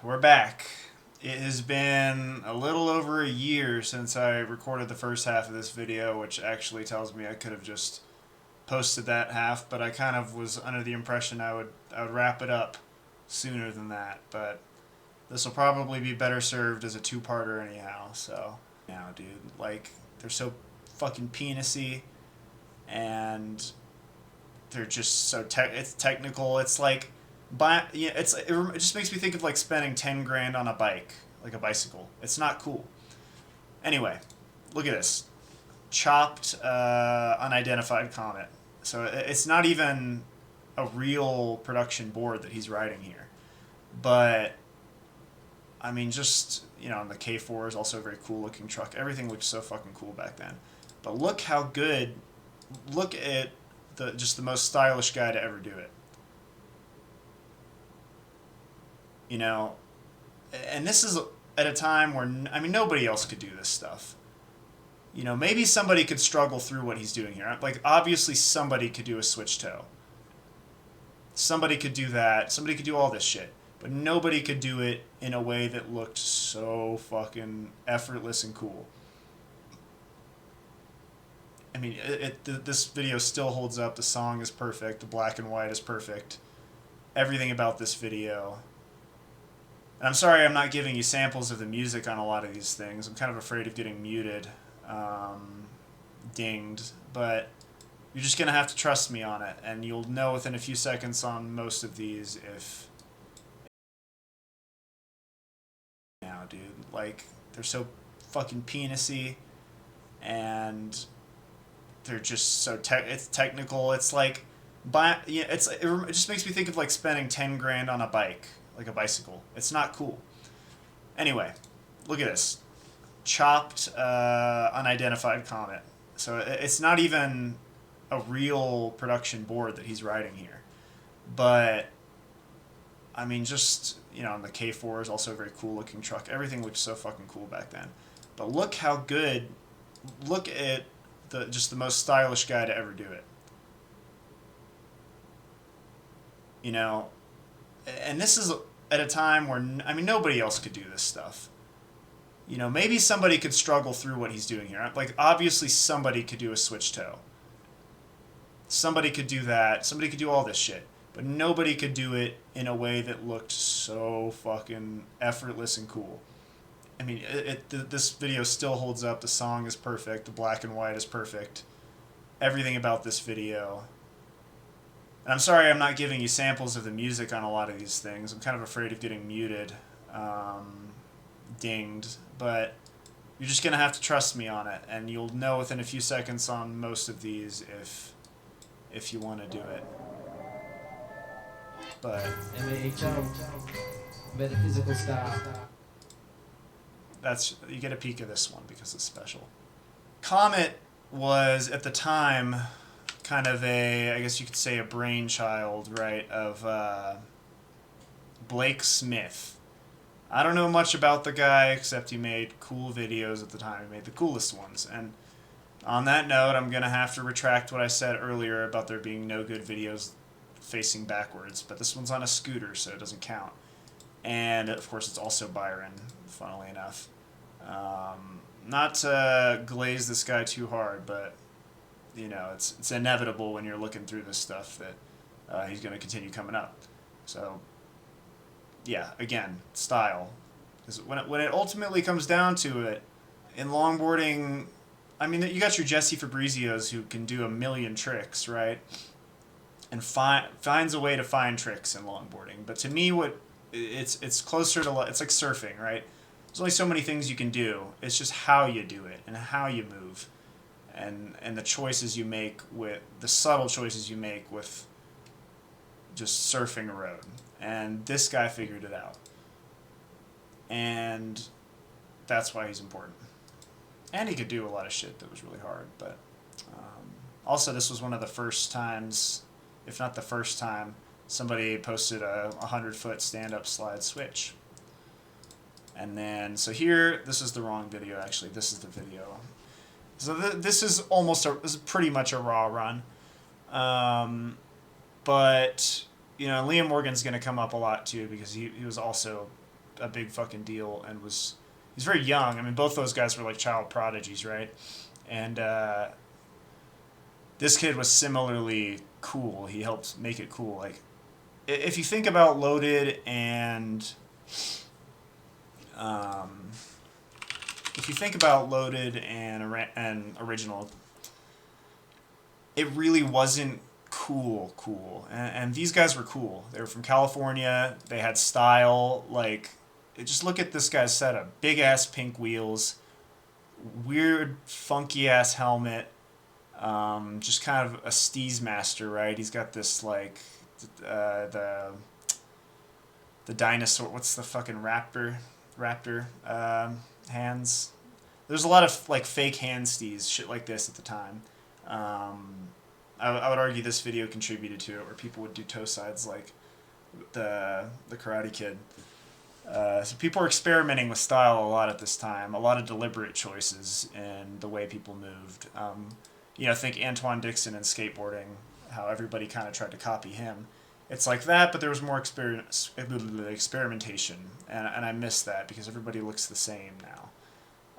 We're back. It has been a little over a year since I recorded the first half of this video, which actually tells me I could have just posted that half, but I kind of was under the impression I would wrap it up sooner than that. But this will probably be better served as a two-parter anyhow. So now, dude, like they're so fucking penisy, and they're just so it's technical. It's like it just makes me think of like spending 10 grand on a bike, like a bicycle. It's not cool. Anyway, look at this. Chopped unidentified comet. So it's not even a real production board that he's riding here. But I mean, just, the K4 is also a very cool looking truck. Everything looked so fucking cool back then. But look how good, look at the most stylish guy to ever do it. And this is at a time where, nobody else could do this stuff. Maybe somebody could struggle through what he's doing here. Like, obviously somebody could do a switch toe. Somebody could do that. Somebody could do all this shit. But nobody could do it in a way that looked so fucking effortless and cool. This video still holds up. The song is perfect. The black and white is perfect. Everything about this video. And I'm sorry I'm not giving you samples of the music on a lot of these things. I'm kind of afraid of getting muted, dinged. But you're just going to have to trust me on it. And you'll know within a few seconds on most of these if... Now, dude. Like, they're so fucking penisy. And they're just so it's technical. It's like... it just makes me think of like spending 10 grand on a bike, like a bicycle. It's not cool. Anyway, look at this. Chopped unidentified comet. So it's not even a real production board that he's riding here. But just, the K4 is also a very cool looking truck. Everything looked so fucking cool back then. But look how good, look at the most stylish guy to ever do it. And this is at a time where, nobody else could do this stuff. Maybe somebody could struggle through what he's doing here. Like, obviously somebody could do a switch toe. Somebody could do that. Somebody could do all this shit. But nobody could do it in a way that looked so fucking effortless and cool. This video still holds up. The song is perfect. The black and white is perfect. Everything about this video. And I'm sorry I'm not giving you samples of the music on a lot of these things. I'm kind of afraid of getting muted, dinged. But you're just going to have to trust me on it. And you'll know within a few seconds on most of these if you want to do it. But metaphysical style. You get a peek of this one because it's special. Comet was at the time kind of I guess you could say a brainchild, right, of Blake Smith. I don't know much about the guy except he made cool videos at the time. He made the coolest ones. And on that note, I'm going to have to retract what I said earlier about there being no good videos facing backwards. But this one's on a scooter, so it doesn't count. And, of course, it's also Byron, funnily enough. Not to glaze this guy too hard, but, it's inevitable when you're looking through this stuff that he's going to continue coming up. So, yeah, again, style. Because when it ultimately comes down to it, in longboarding, you got your Jesse Fabrizios who can do a million tricks, right? And finds a way to find tricks in longboarding. But to me, it's closer to, it's like surfing, right? There's only so many things you can do. It's just how you do it and how you move, and the choices you make the subtle choices you make with just surfing a road. And this guy figured it out, and that's why he's important. And he could do a lot of shit that was really hard. But also, this was one of the first times, if not the first time, somebody posted a 100-foot stand-up slide switch. And then, so here, this is the wrong video, actually. This is the video. So this is pretty much a raw run. But, Liam Morgan's going to come up a lot, too, because he was also a big fucking deal and he's very young. I mean, both those guys were like child prodigies, right? And this kid was similarly cool. He helped make it cool. Like, if you think about Loaded and if you think about Loaded and Original, it really wasn't cool. And these guys were cool. They were from California. They had style. Like, just look at this guy's setup. Big ass pink wheels, weird funky ass helmet. Just kind of a steez master, right? He's got this like the dinosaur. What's the fucking raptor hands? There's a lot of like fake hand steez shit like this at the time. I would argue this video contributed to it, where people would do toe sides like the Karate Kid. So people were experimenting with style a lot at this time. A lot of deliberate choices in the way people moved. Think Antoine Dixon and skateboarding, how everybody kind of tried to copy him. It's like that, but there was more experimentation, and I miss that because everybody looks the same now.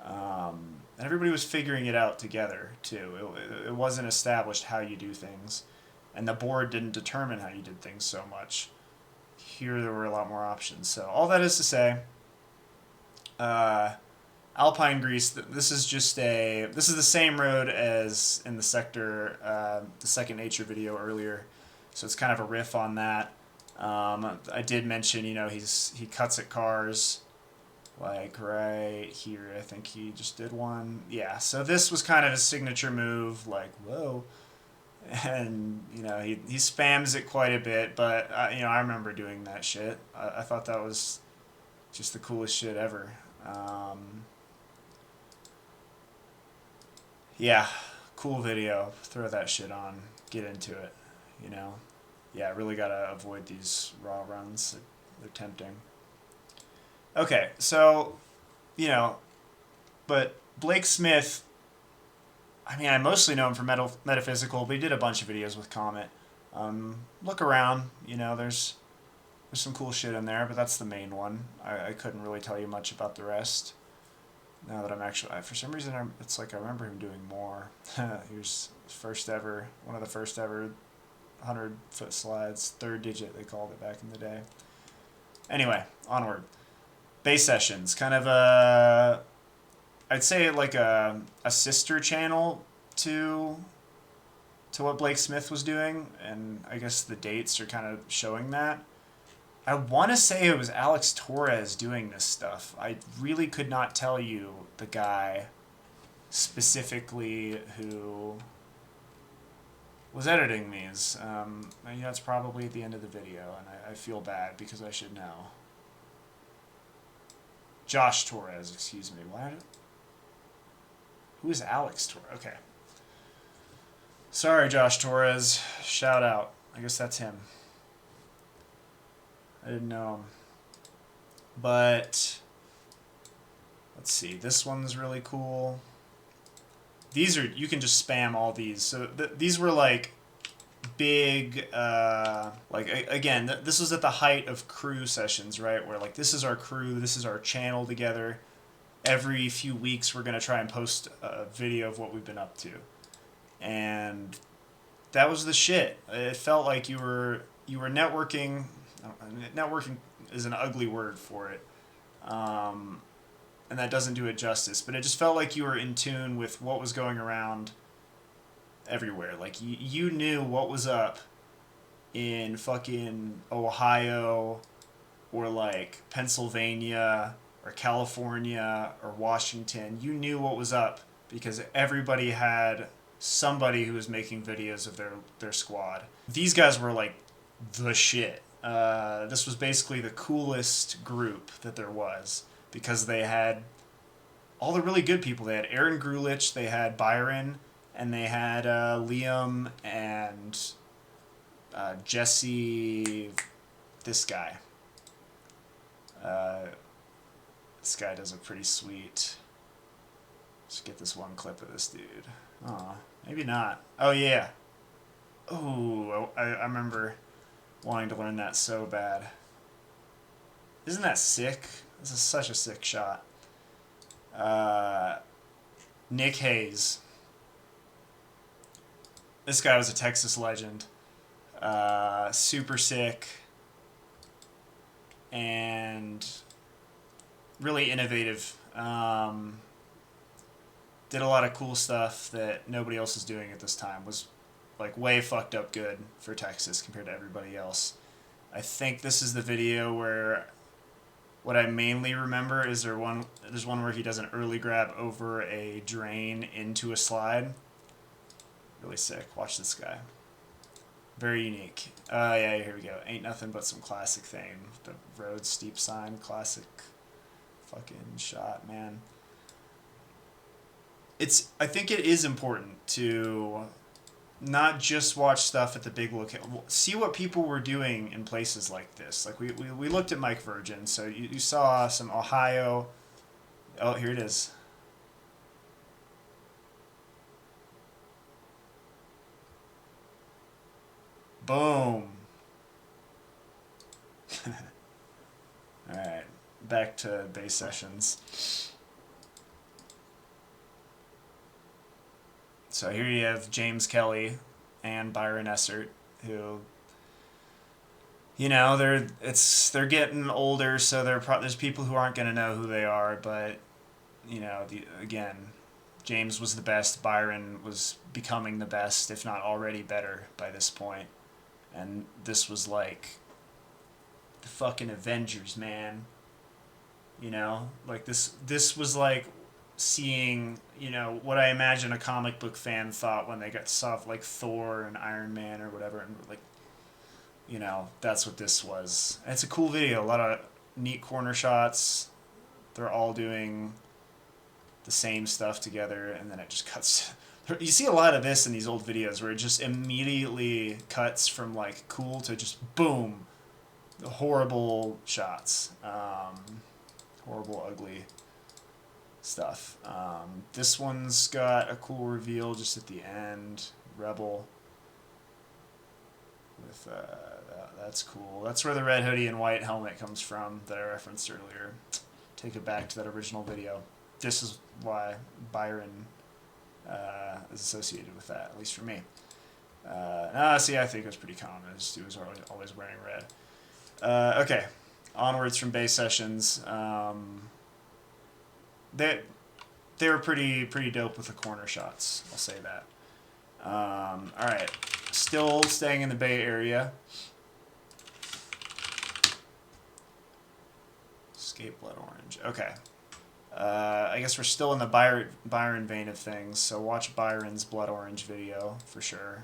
And everybody was figuring it out together, too. It wasn't established how you do things, and the board didn't determine how you did things so much. Here there were a lot more options. So all that is to say, Alpine Grease, this is the same road as in the Sector, the Second Nature video earlier, so it's kind of a riff on that. I did mention, he cuts at cars, like right here. I think he just did one. Yeah, so this was kind of his signature move, like, whoa. And, he spams it quite a bit, but, I remember doing that shit. I thought that was just the coolest shit ever. Yeah, cool video. Throw that shit on. Get into it, Yeah, really gotta avoid these raw runs. They're tempting. Okay, so, but Blake Smith, I mostly know him for Metaphysical, but he did a bunch of videos with Comet. Look around, there's some cool shit in there, but that's the main one. I couldn't really tell you much about the rest. Now that I'm actually, for some reason, it's like I remember him doing more. He was one of the first ever 100-foot slides, third digit they called it back in the day. Anyway, onward. Bass Sessions, kind of I'd say like a sister channel to what Blake Smith was doing, and I guess the dates are kind of showing that. I want to say it was Alex Torres doing this stuff. I really could not tell you the guy specifically who was editing these. That's probably at the end of the video, and I feel bad because I should know. Josh Torres, excuse me. What? Who is Alex Torres? Okay. Sorry, Josh Torres. Shout out. I guess that's him. I didn't know him. But let's see. This one's really cool. These are, you can just spam all these. So these were like big, again, this was at the height of crew sessions, right? Where like, this is our crew, this is our channel together. Every few weeks we're going to try and post a video of what we've been up to. And that was the shit. It felt like you were networking. Networking is an ugly word for it. And that doesn't do it justice, but it just felt like you were in tune with what was going around everywhere. Like, you knew what was up in fucking Ohio or like Pennsylvania or California or Washington. You knew what was up because everybody had somebody who was making videos of their squad. These guys were like the shit. This was basically the coolest group that there was because they had all the really good people. They had Aaron Grulich, they had Byron, and they had Liam and Jesse, this guy. This guy does a pretty sweet... Let's get this one clip of this dude. Aw, maybe not. Oh, yeah. Oh, I remember wanting to learn that so bad. Isn't that sick? This is such a sick shot. Nick Hayes. This guy was a Texas legend. Super sick. And really innovative. Did a lot of cool stuff that nobody else is doing at this time. Was like way fucked up good for Texas compared to everybody else. I think this is the video where what I mainly remember is there's one where he does an early grab over a drain into a slide. Really sick. Watch this guy. Very unique. Yeah, here we go. Ain't nothing but some classic thing. The road steep sign, classic fucking shot, man. I think it is important to not just watch stuff at the big location. See what people were doing in places like this. Like we looked at Mike Virgin, so you saw some Ohio. Oh, here it is. Boom. Alright, back to base sessions. So here you have James Kelly and Byron Essert, who, you know, they're getting older, so there's people who aren't gonna know who they are, but you know, again, James was the best. Byron was becoming the best, if not already better by this point. And this was like the fucking Avengers, man. You know, like this was like seeing, you know, what I imagine a comic book fan thought when they saw like Thor and Iron Man or whatever, and like, you know, that's what this was. And it's a cool video, a lot of neat corner shots. They're all doing the same stuff together, and then it just cuts. You see a lot of this in these old videos where it just immediately cuts from like cool to just boom, horrible shots, horrible, ugly stuff. This one's got a cool reveal just at the end. Rebel. With that's cool. That's where the red hoodie and white helmet comes from that I referenced earlier. Take it back to that original video. This is why Byron is associated with that, at least for me. See, I think it was pretty common. He was always wearing red. Okay, onwards from base sessions. They were pretty dope with the corner shots. I'll say that. All right, still staying in the Bay Area. Escape Blood Orange. Okay. I guess we're still in the Byron vein of things, so watch Byron's Blood Orange video for sure.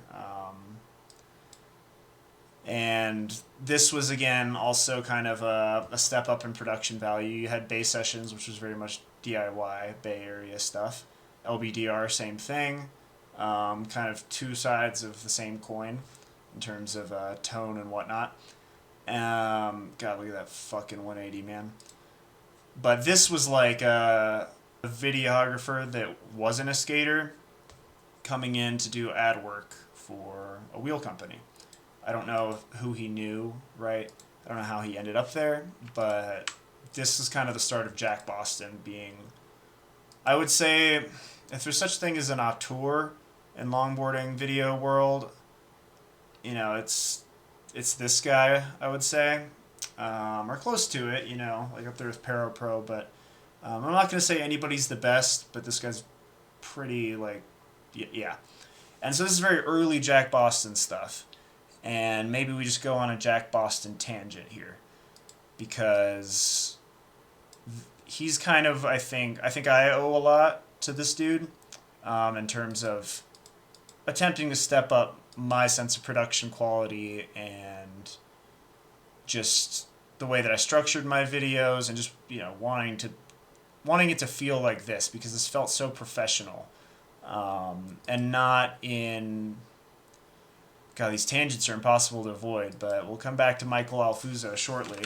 And this was, again, also kind of a step up in production value. You had Bay Sessions, which was very much DIY, Bay Area stuff. LBDR, same thing. Kind of two sides of the same coin in terms of tone and whatnot. God, look at that fucking 180, man. But this was like a videographer that wasn't a skater coming in to do ad work for a wheel company. I don't know who he knew, right? I don't know how he ended up there, but this is kind of the start of Jack Boston being, I would say, if there's such thing as an auteur in longboarding video world, you know, it's this guy, I would say. Or close to it, you know, like up there with Para Pro, but I'm not going to say anybody's the best, but this guy's pretty, like, yeah. And so this is very early Jack Boston stuff, and maybe we just go on a Jack Boston tangent here, because he's kind of, I think I owe a lot to this dude, in terms of attempting to step up my sense of production quality and just the way that I structured my videos, and just, you know, wanting it to feel like this, because this felt so professional, and not in, God, these tangents are impossible to avoid, but we'll come back to Michael Alfuso shortly,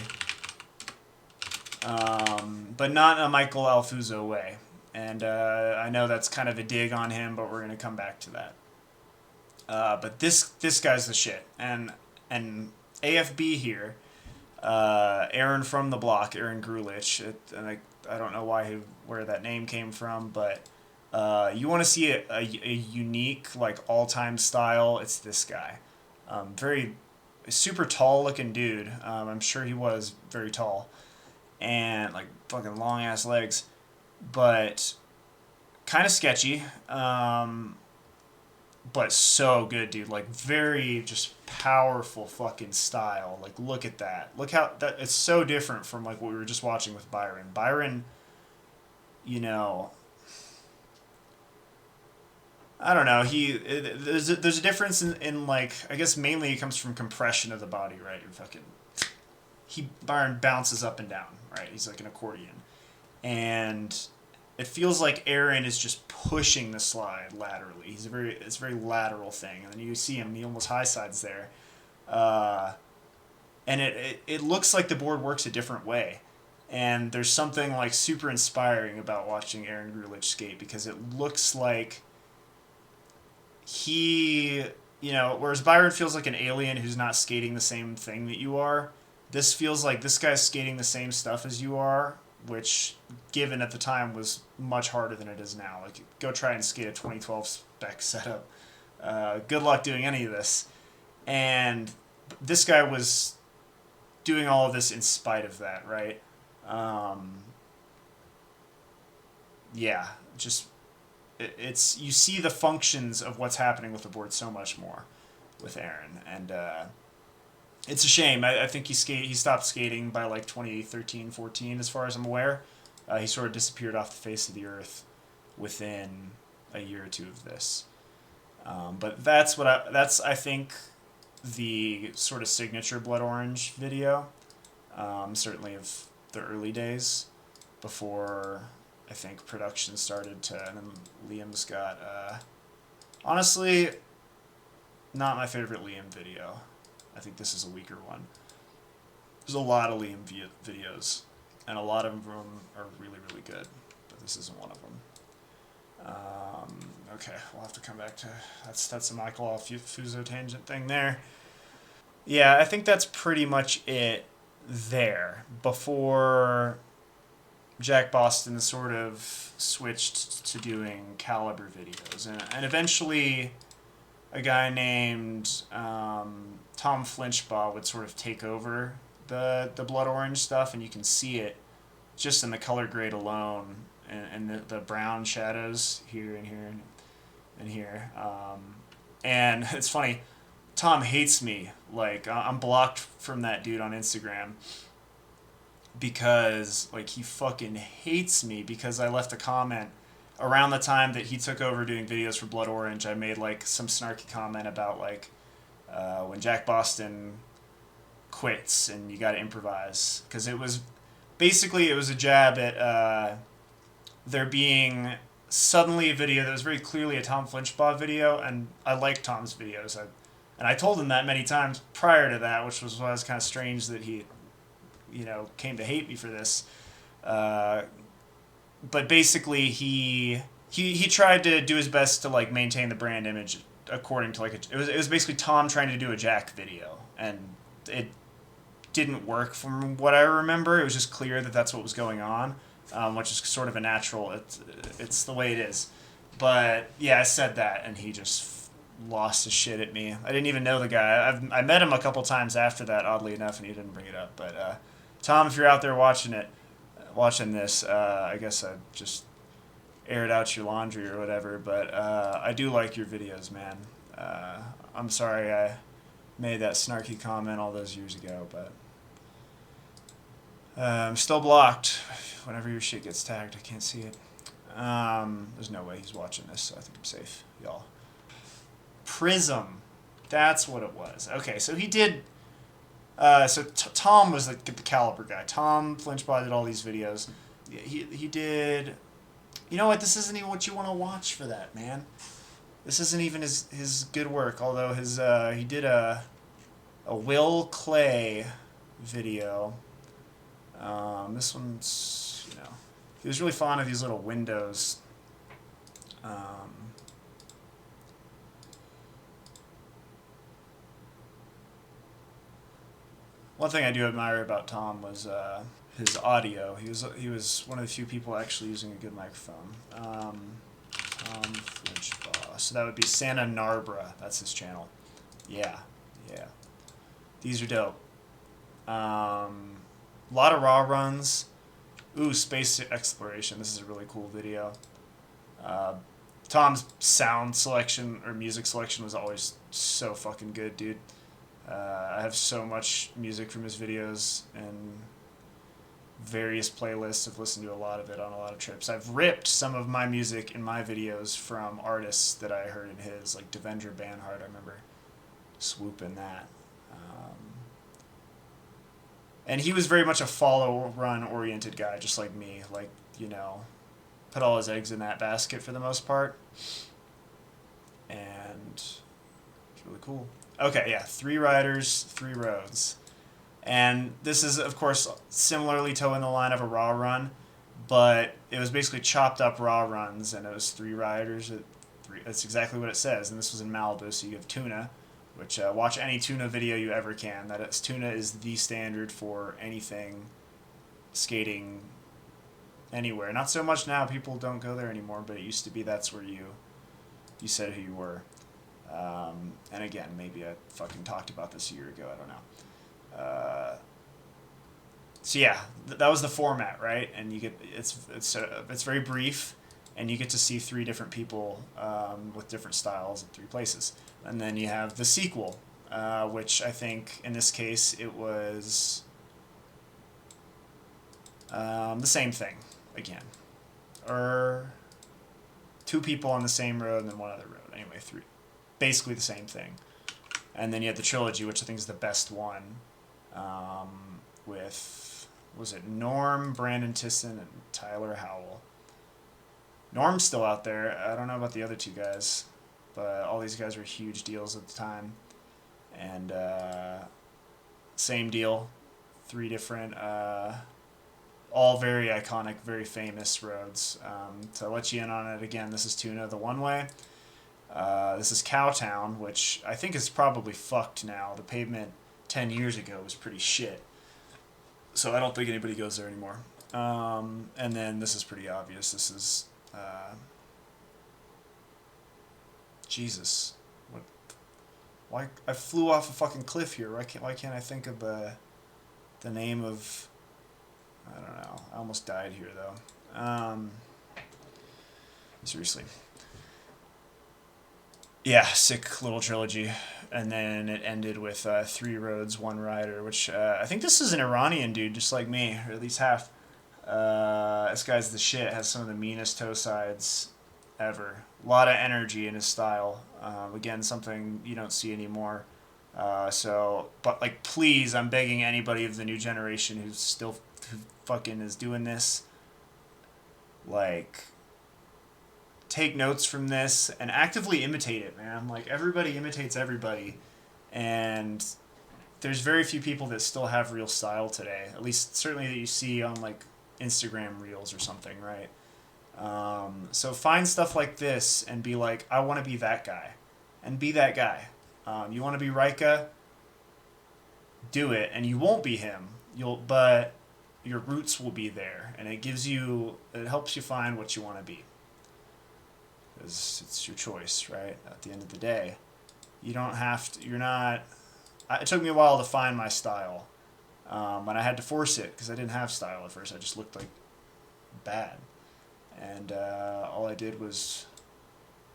but not in a Michael Alfuso way, and I know that's kind of a dig on him, but we're going to come back to that. But this guy's the shit, and AFB here, Aaron from the block, Aaron Grulich, and I don't know where that name came from, but you want to see a unique, like, all-time style, it's this guy. Very super tall looking dude. I'm sure he was very tall, and like fucking long ass legs, but kind of sketchy. But so good, dude. Like, very just powerful fucking style. Like, look at that. Look how that it's so different from like what we were just watching with Byron. Byron, you know, I don't know. There's a difference in like, I guess mainly it comes from compression of the body, right? You're fucking Byron bounces up and down, right? He's like an accordion, and it feels like Aaron is just pushing the slide laterally. It's a very lateral thing, and then you see him, he almost high sides there, and it looks like the board works a different way, and there's something like super inspiring about watching Aaron Grulich skate, because it looks like he, whereas Byron feels like an alien who's not skating the same thing that you are, this feels like this guy's skating the same stuff as you are, which, given at the time, was much harder than it is now. Like, go try and skate a 2012 spec setup. Good luck doing any of this. And this guy was doing all of this in spite of that, right? Yeah, just it's you see the functions of what's happening with the board so much more with Aaron, and it's a shame. I think he stopped skating by like 2013, 14, as far as I'm aware. He sort of disappeared off the face of the earth within a year or two of this. But that's I think the sort of signature Blood Orange video, certainly of the early days before I think production started to, and then Liam's got, honestly, not my favorite Liam video. I think this is a weaker one. There's a lot of Liam videos, and a lot of them are really, really good, but this isn't one of them. Okay, we'll have to come back to, that's a Michael Fuso tangent thing there. Yeah, I think that's pretty much it there. Before Jack Boston sort of switched to doing caliber videos, and eventually a guy named Tom Flinchbaugh would sort of take over the Blood Orange stuff, and you can see it just in the color grade alone, and the brown shadows here and here and here. And it's funny, Tom hates me. Like, I'm blocked from that dude on Instagram because, like, he fucking hates me because I left a comment around the time that he took over doing videos for Blood Orange. I made, like, some snarky comment about, like, when Jack Boston quits and you gotta improvise. Because it was a jab at there being suddenly a video that was very clearly a Tom Flinchbaugh video, and I like Tom's videos. And I told him that many times prior to that, which was why it was kind of strange that he, came to hate me for this. But basically, he tried to do his best to, like, maintain the brand image according to, like, it was basically Tom trying to do a Jack video, and it didn't work from what I remember. It was just clear that that's what was going on, which is sort of a natural. It's the way it is. But yeah, I said that, and he just lost his shit at me. I didn't even know the guy. I met him a couple times after that, oddly enough, and he didn't bring it up. But Tom, if you're out there watching this, I guess I just aired out your laundry or whatever. But I do like your videos, man. I'm sorry I made that snarky comment all those years ago, but I'm still blocked. Whenever your shit gets tagged, I can't see it. There's no way he's watching this, so I think I'm safe, y'all. Prism, that's what it was. Okay, so he did. Tom was the caliber guy. Tom Flinchbaugh did all these videos. He did. You know what? This isn't even what you want to watch for that, man. This isn't even his good work. Although he did a Will Clay video. This one's, he was really fond of these little windows. One thing I do admire about Tom was his audio. He was one of the few people actually using a good microphone. Tom Flinchbaugh. So that would be Santa Narbra. That's his channel. Yeah, yeah. These are dope. A lot of raw runs. Ooh, space exploration. This is a really cool video. Tom's sound selection or music selection was always so fucking good, dude. I have so much music from his videos and various playlists. I've listened to a lot of it on a lot of trips. I've ripped some of my music in my videos from artists that I heard in his, like Devendra Banhart. I remember swooping that. And he was very much a follow-run oriented guy, just like me. Like, you know, put all his eggs in that basket for the most part. And it's really cool. Okay, yeah, 3 riders, 3 roads. And this is, of course, similarly towing the line of a raw run, but it was basically chopped up raw runs, and it was 3 riders. That's exactly what it says, and this was in Malibu, so you have tuna, which watch any tuna video you ever can. Tuna is the standard for anything skating anywhere. Not so much now, people don't go there anymore, but it used to be that's where you said who you were. And again, maybe I fucking talked about this a year ago, I don't know. So yeah, that was the format, right? And you get it's very brief, and you get to see 3 different people with different styles at 3 places. And then you have the sequel, which I think in this case it was the same thing again, or 2 people on the same road and then 1 other road. Anyway, 3, basically the same thing. And then you had the trilogy, which I think is the best one, with, was it Norm, Brandon Tisson, and Tyler Howell. Norm's still out there. I don't know about the other 2 guys, but all these guys were huge deals at the time. And same deal, 3 different, all very iconic, very famous roads. To let you in on it again, this is Tuna, the one-way. This is Cowtown, which I think is probably fucked now. The pavement 10 years ago was pretty shit, so I don't think anybody goes there anymore. And then this is pretty obvious. This is Jesus. What? Why? I flew off a fucking cliff here. Why can't I think of the name of? I don't know. I almost died here though. Seriously. Yeah, sick little trilogy. And then it ended with 3 roads, 1 rider, which I think this is an Iranian dude, just like me, or at least half. This guy's the shit, has some of the meanest toe sides ever. A lot of energy in his style. Again, something you don't see anymore. But like, please, I'm begging anybody of the new generation who fucking is doing this, like, take notes from this and actively imitate it, man. Like, everybody imitates everybody, and there's very few people that still have real style today, at least certainly that you see on like Instagram reels or something, right? So find stuff like this and be like, I want to be that guy, and be that guy. You want to be Rika, do it, and you won't be him, but your roots will be there, and it helps you find what you want to be. It's your choice, right? At the end of the day, you don't have to. You're not. It took me a while to find my style, and I had to force it because I didn't have style at first. I just looked like bad, and all I did was.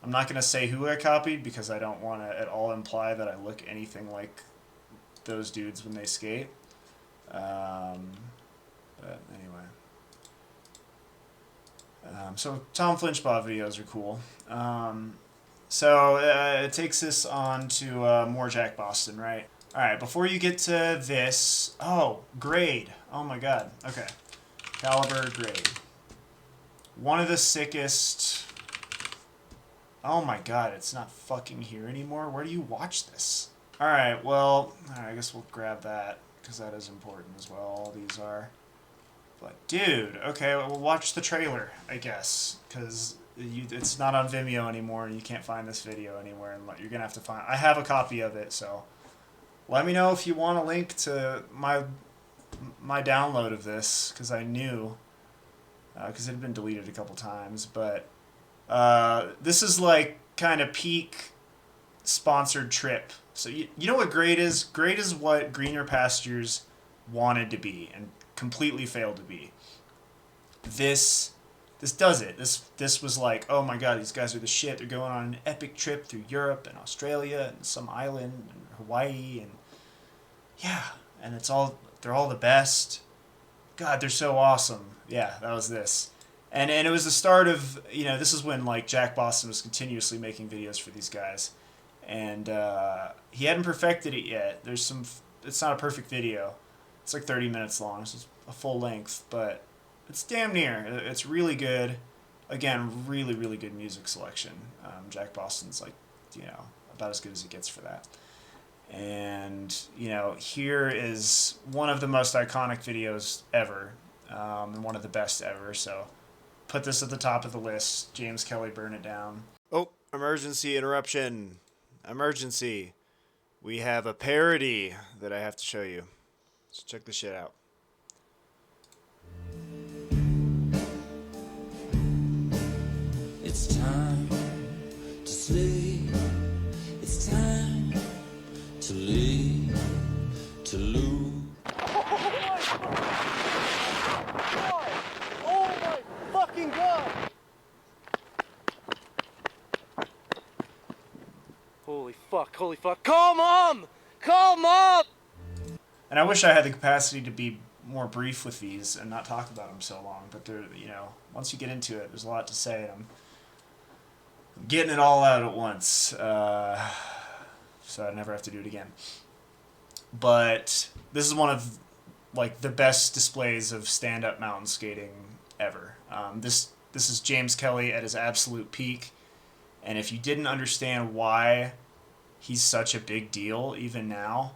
I'm not gonna say who I copied because I don't want to at all imply that I look anything like those dudes when they skate. But anyway. So Tom Flinchbaugh videos are cool. It takes us on to more Jack Boston, right? Alright, before you get to this... Oh, grade. Oh my god. Okay. Caliber, grade. One of the sickest... Oh my god, it's not fucking here anymore. Where do you watch this? Alright, well... I guess we'll grab that, because that is important as well. All these are... But, dude, okay, we'll watch the trailer, I guess, because it's not on Vimeo anymore, and you can't find this video anywhere, and you're going to have to find... I have a copy of it, so let me know if you want a link to my download of this, because I knew, because it had been deleted a couple times, but this is like kind of peak sponsored trip. So you know what great is? Great is what Greener Pastures wanted to be and completely failed to be. This does it. This was like, oh my god, these guys are the shit. They're going on an epic trip through Europe and Australia and some island and Hawaii, and yeah, and they're all the best. God, they're so awesome. Yeah, that was this. And it was the start of, this is when like Jack Boston was continuously making videos for these guys. And he hadn't perfected it yet. It's not a perfect video. It's like 30 minutes long. It's a full length, but it's damn near. It's really good. Again, really, really good music selection. Jack Boston's like, about as good as it gets for that. And, here is one of the most iconic videos ever, and one of the best ever. So put this at the top of the list. James Kelly, Burn It Down. Oh, emergency interruption. Emergency. We have a parody that I have to show you. Let's check this shit out. It's time to sleep. It's time to leave, to lose. Oh my fucking god! Holy fuck. Call mom! Call mom! And I wish I had the capacity to be more brief with these and not talk about them so long, but they're, once you get into it, there's a lot to say, and I'm getting it all out at once, so I never have to do it again. But this is one of like the best displays of stand-up mountain skating ever. This is James Kelly at his absolute peak, and if you didn't understand why he's such a big deal even now,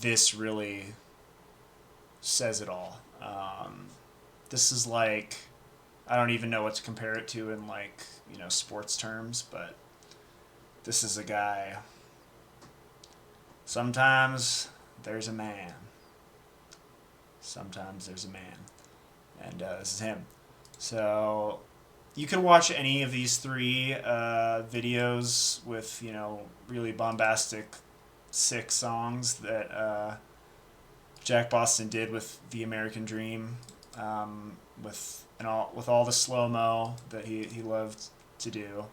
this really says it all. This is like, I don't even know what to compare it to in like, sports terms, but this is a guy. Sometimes there's a man. Sometimes there's a man. And this is him. So you can watch any of these three videos with, really bombastic, sick songs that Jack Boston did with The American Dream, with all the slow-mo that he loved to do.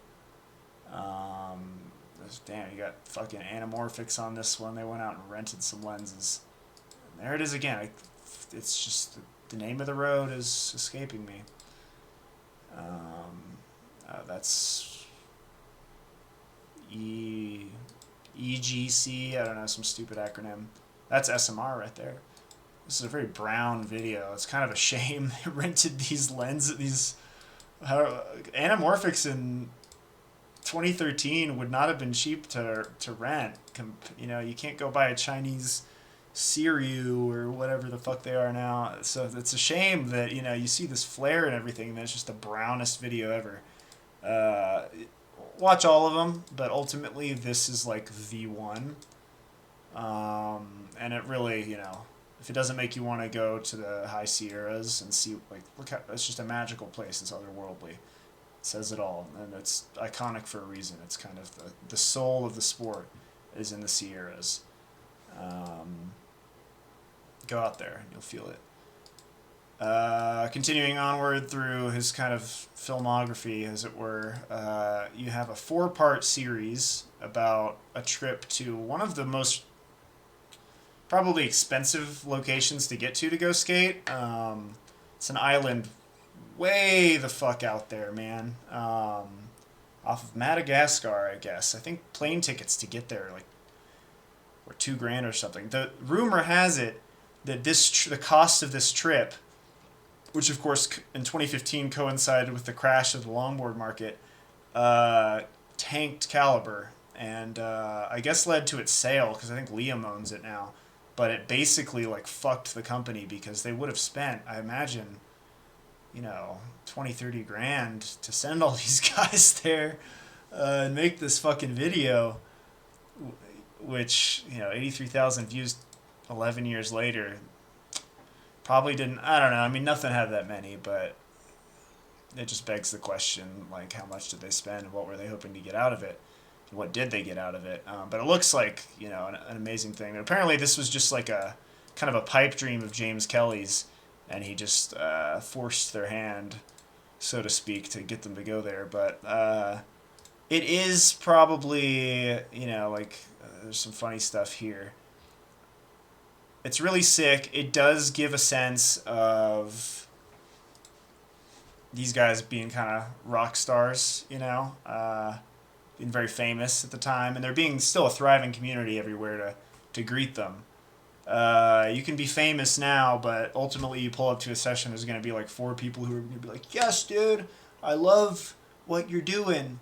Damn, you got fucking Anamorphics on this one. They went out and rented some lenses. And there it is again. It's just the name of the road is escaping me. That's EGC. I don't know, some stupid acronym. That's SMR right there. This is a very brown video. It's kind of a shame they rented these Anamorphics in 2013 would not have been cheap to rent. You can't go buy a Chinese Siryu or whatever the fuck they are now. So it's a shame that, you see this flare and everything, and it's just the brownest video ever. Watch all of them, but ultimately this is like the one. And it really, if it doesn't make you want to go to the High Sierras and see, like, look how, it's just a magical place. It's otherworldly. It says it all, and it's iconic for a reason. It's kind of the soul of the sport is in the Sierras. Go out there and you'll feel it. Continuing onward through his kind of filmography, as it were, you have a 4-part series about a trip to one of the most probably expensive locations to get to go skate. It's an island way the fuck out there, man. Off of Madagascar, I guess. I think plane tickets to get there were $2,000 or something. The rumor has it that the cost of this trip, which of course in 2015 coincided with the crash of the longboard market, tanked Caliber, and I guess led to its sale, because I think Liam owns it now. But it basically fucked the company, because they would have spent, I imagine, 20-30 grand to send all these guys there and make this fucking video. which, 83,000 views 11 years later probably didn't, I don't know, I mean, nothing had that many, but it just begs the question, like, how much did they spend and what were they hoping to get out of it? And what did they get out of it? But it looks like, an amazing thing. But apparently this was just like a kind of a pipe dream of James Kelly's, and he just forced their hand, so to speak, to get them to go there. But it is probably, there's some funny stuff here. It's really sick. It does give a sense of these guys being kind of rock stars, being very famous at the time, and there being still a thriving community everywhere to greet them. You can be famous now, but ultimately you pull up to a session, there's going to be like 4 people who are going to be like, yes, dude, I love what you're doing.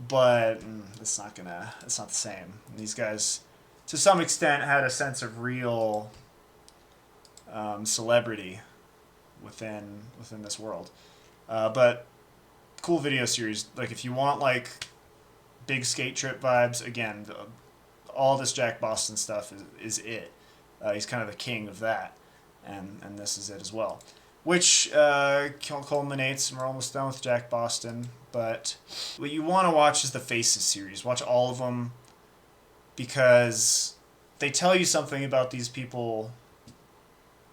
But it's not the same. These guys, to some extent, had a sense of real celebrity within this world. But cool video series. Like, if you want like big skate trip vibes, again, all this Jack Boston stuff is it. He's kind of the king of that, and this is it as well. Which culminates, and we're almost done with Jack Boston, but what you want to watch is the Faces series. Watch all of them, because they tell you something about these people,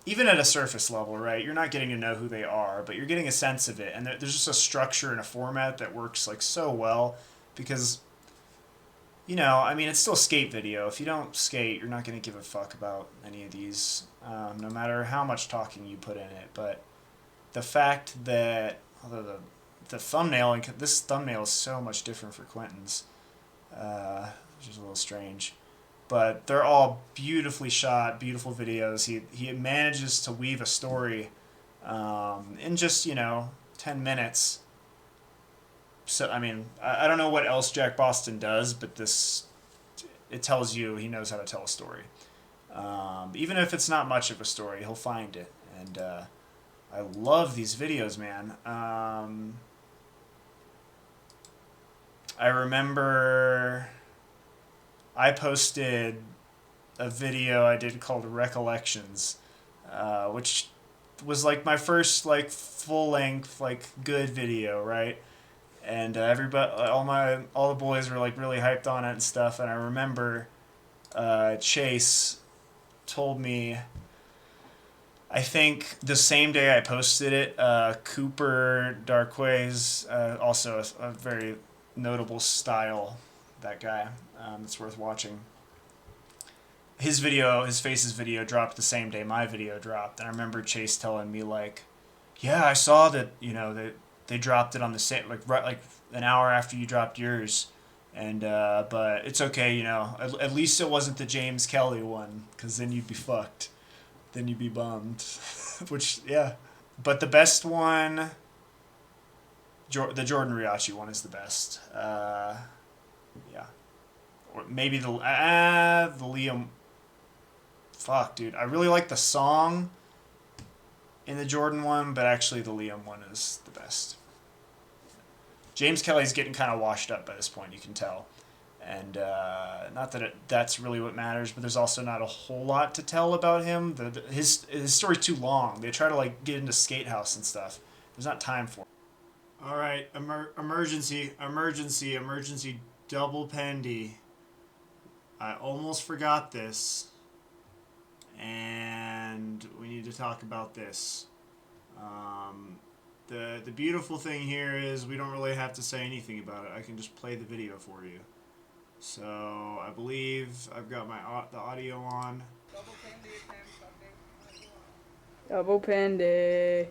even at a surface level, right? You're not getting to know who they are, but you're getting a sense of it, and there's just a structure and a format that works like so well, because it's still a skate video. If you don't skate, you're not going to give a fuck about any of these, no matter how much talking you put in it. But the fact that, although the thumbnail, and this thumbnail is so much different for Quentin's, which is a little strange. But they're all beautifully shot, beautiful videos. He manages to weave a story in just, 10 minutes. So, I don't know what else Jack Boston does, but it tells you he knows how to tell a story. Even if it's not much of a story, he'll find it. And I love these videos, man. I remember I posted a video I did called Recollections, which was like my first like full-length, like good video, right? And everybody, all the boys were like really hyped on it and stuff. And I remember Chase told me, I think the same day I posted it, Cooper Darquez, also a very notable style, that guy, it's worth watching. His Faces video dropped the same day my video dropped. And I remember Chase telling me like, yeah, I saw that, they dropped it on the same, like an hour after you dropped yours, and but it's okay, at least it wasn't the James Kelly one, because then you'd be fucked, then you'd be bummed, which, yeah. But the best one, the Jordan Riachi one is the best, yeah, or maybe the Liam, fuck, dude, I really like the song in the Jordan one, but actually the Liam one is the best. James Kelly's getting kind of washed up by this point, you can tell. And not that that's really what matters, but there's also not a whole lot to tell about him. His story's too long. They try to like get into Skate House and stuff. There's not time for it. All right, emergency, double pendy. I almost forgot this, and we need to talk about this. The beautiful thing here is we don't really have to say anything about it. I can just play the video for you. So I believe I've got the audio on. Double pendy.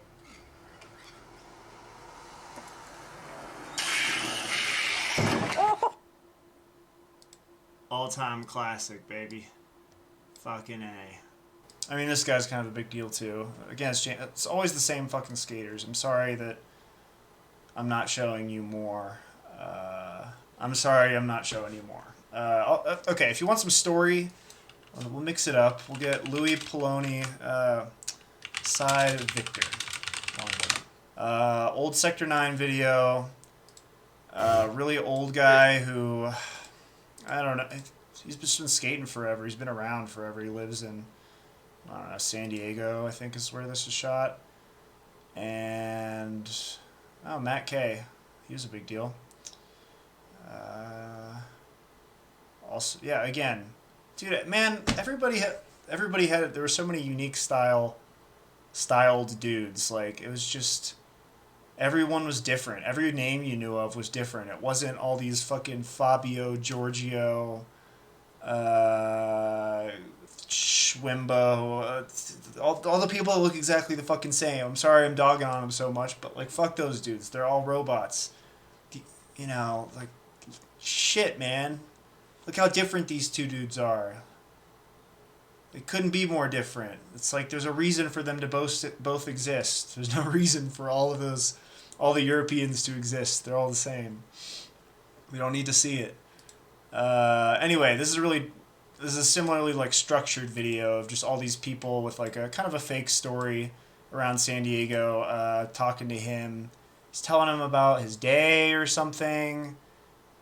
All-time classic, baby. Fucking A. This guy's kind of a big deal, too. Again, it's always the same fucking skaters. I'm sorry that I'm not showing you more. I'm sorry I'm not showing you more. Okay, if you want some story, we'll mix it up. We'll get Louis Poloni, side Victor. Old Sector 9 video. Really old guy who, I don't know. He's just been skating forever. He's been around forever. He lives in, I don't know, San Diego, I think is where this is shot. And, oh, Matt Kay. He was a big deal. Also, yeah, again, dude, man, everybody had, there were so many unique styled dudes. Like, it was just, everyone was different. Every name you knew of was different. It wasn't all these fucking Fabio, Giorgio, Schwimbo, all the people that look exactly the fucking same. I'm sorry I'm dogging on them so much, but, like, fuck those dudes. They're all robots. You know, like, shit, man. Look how different these two dudes are. They couldn't be more different. It's like there's a reason for them to both exist. There's no reason for all the Europeans to exist. They're all the same. We don't need to see it. Anyway, this is a similarly like structured video of just all these people with like a kind of a fake story around San Diego, talking to him. He's telling him about his day or something.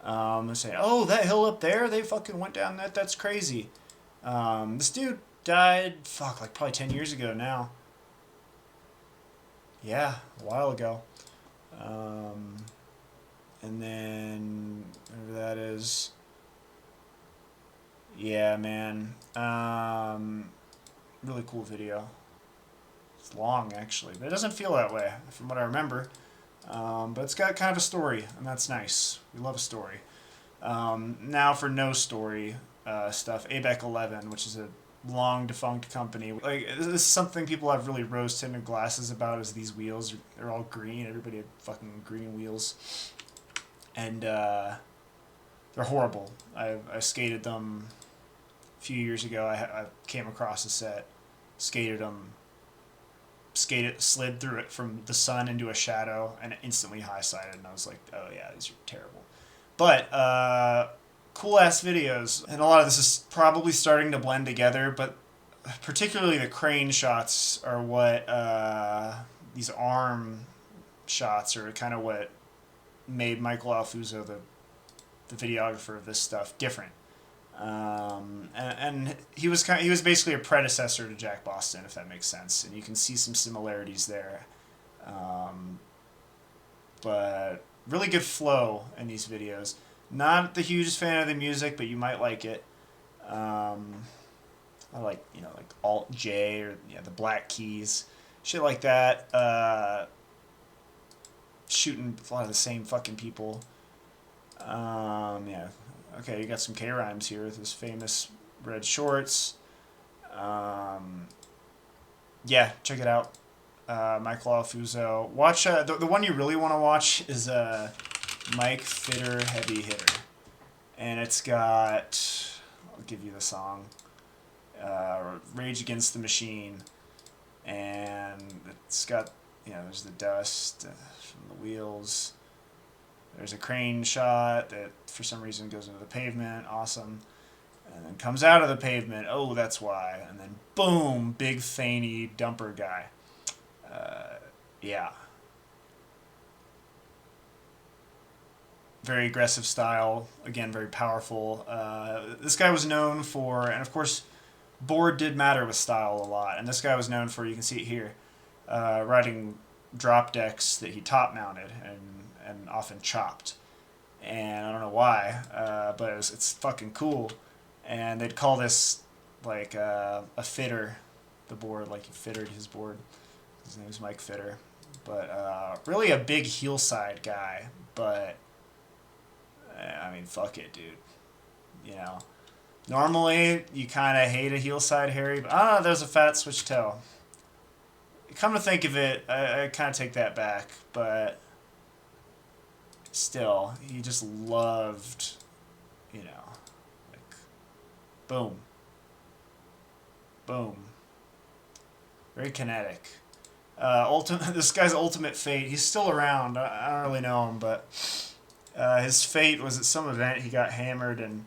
Saying, oh, that hill up there, they fucking went down that. That's crazy. This dude died, like probably 10 years ago now. Yeah, a while ago. And then, whatever that is. Yeah, man. Really cool video. It's long, actually, but it doesn't feel that way, from what I remember. But it's got kind of a story, and that's nice. We love a story. Now for no story stuff, ABEC 11, which is a long defunct company. Like, this is something people have really rose-tinted glasses about, is these wheels. They're all green. Everybody had fucking green wheels. And they're horrible. I skated them a few years ago. I came across a set, skated them, slid through it from the sun into a shadow, and instantly high-sided, and I was like, oh yeah, these are terrible. But cool-ass videos, and a lot of this is probably starting to blend together, but particularly the crane shots are what, these arm shots are kind of what made Michael Alfuso, the videographer of this stuff, different. And he was basically a predecessor to Jack Boston, if that makes sense, and you can see some similarities there. But really good flow in these videos. Not the hugest fan of the music, but you might like it. I like, like Alt J or the Black Keys, shit like that. Shooting a lot of the same fucking people. Yeah. Okay, you got some K-Rhymes here with his famous red shorts. Yeah, check it out. Michael Alfuso. Watch, the one you really want to watch is Mike Fitter Heavy Hitter. And it's got, I'll give you the song, Rage Against the Machine. And it's got, there's the dust from the wheels. There's a crane shot that for some reason goes into the pavement. Awesome. And then comes out of the pavement. Oh, that's why. And then boom, big feiny dumper guy. Yeah. Very aggressive style. Again, very powerful. This guy was known for, and of course, board did matter with style a lot. And this guy was known for, you can see it here, riding drop decks that he top mounted and often chopped. And I don't know why, but it's fucking cool. And they'd call this like a fitter, the board, like he fittered his board. His name is Mike Fitter. But really a big heel side guy. But I mean, fuck it, dude. Normally you kind of hate a heel side Harry, but I don't know, there's a fat switch toe. Come to think of it, I kind of take that back, but still, he just loved, like, boom. Boom. Very kinetic. This guy's ultimate fate, he's still around, I don't really know him, but his fate was at some event he got hammered and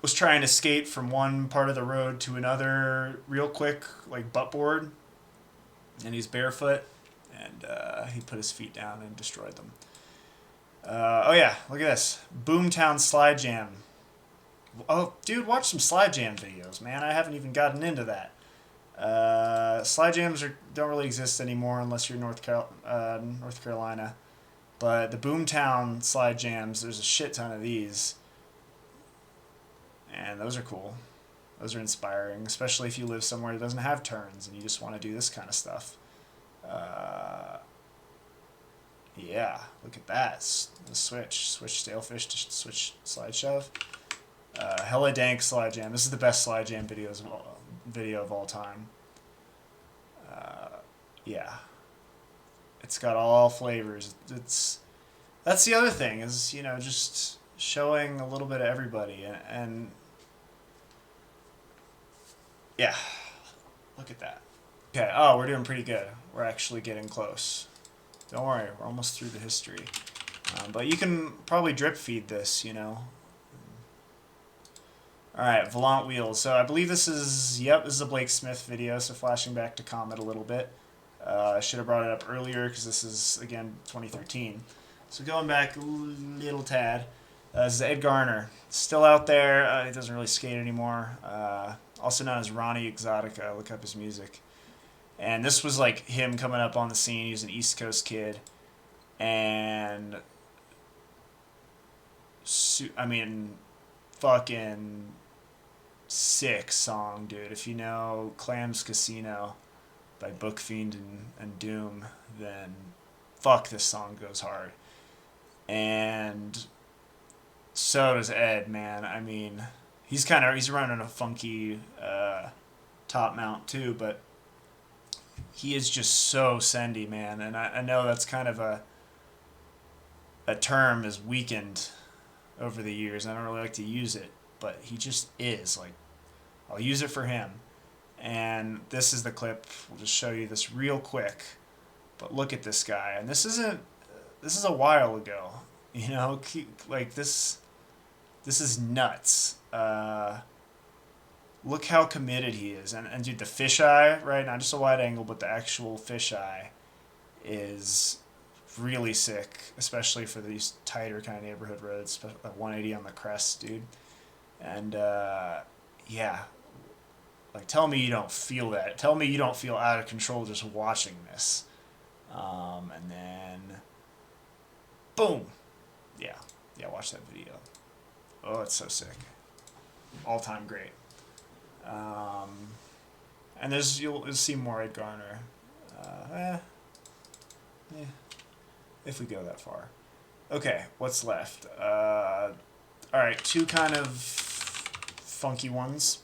was trying to skate from one part of the road to another real quick, like buttboard, and he's barefoot, and he put his feet down and destroyed them. Oh yeah, look at this. Boomtown Slide Jam. Oh, dude, watch some slide jam videos, man. I haven't even gotten into that. Slide jams don't really exist anymore unless you're North Carolina. But the Boomtown slide jams, there's a shit ton of these. And those are cool. Those are inspiring, especially if you live somewhere that doesn't have turns and you just want to do this kind of stuff. Yeah, look at that. The switch. Switch stalefish to switch slide shove. Hella dank slide jam. This is the best slide jam video of all time. Yeah. It's got all flavors. That's the other thing is, you know, just showing a little bit of everybody and yeah. Look at that. Okay, oh, we're doing pretty good. We're actually getting close. Don't worry, we're almost through the history. But you can probably drip feed this, you know. Alright, Volant Wheels. So I believe this is a Blake Smith video, so flashing back to Comet a little bit. I should have brought it up earlier because this is, again, 2013. So going back a little tad, this is Ed Garner. Still out there. He doesn't really skate anymore. Also known as Ronnie Exotica. Look up his music. And this was like him coming up on the scene. He's an East Coast kid. And I mean, fucking sick song, dude. If you know Clams Casino by Book Fiend and Doom, then fuck, this song goes hard. And so does Ed, man. I mean, he's running a funky top mount too, but he is just so sendy, man. And I know that's kind of a term is weakened over the years. I don't really like to use it, but he just is. Like, I'll use it for him. And this is the clip. We'll just show you this real quick. But look at this guy. And this is a while ago. You know, like this is nuts. Look how committed he is. And dude, the fisheye, right? Not just a wide angle, but the actual fisheye is really sick, especially for these tighter kind of neighborhood roads. 180 on the crest, dude. And yeah, like, tell me you don't feel that. Tell me you don't feel out of control just watching this. And then boom. Yeah, watch that video. Oh, it's so sick. All-time great. And you'll see more Ed Garner. If we go that far. Okay, what's left? Alright, two kind of funky ones.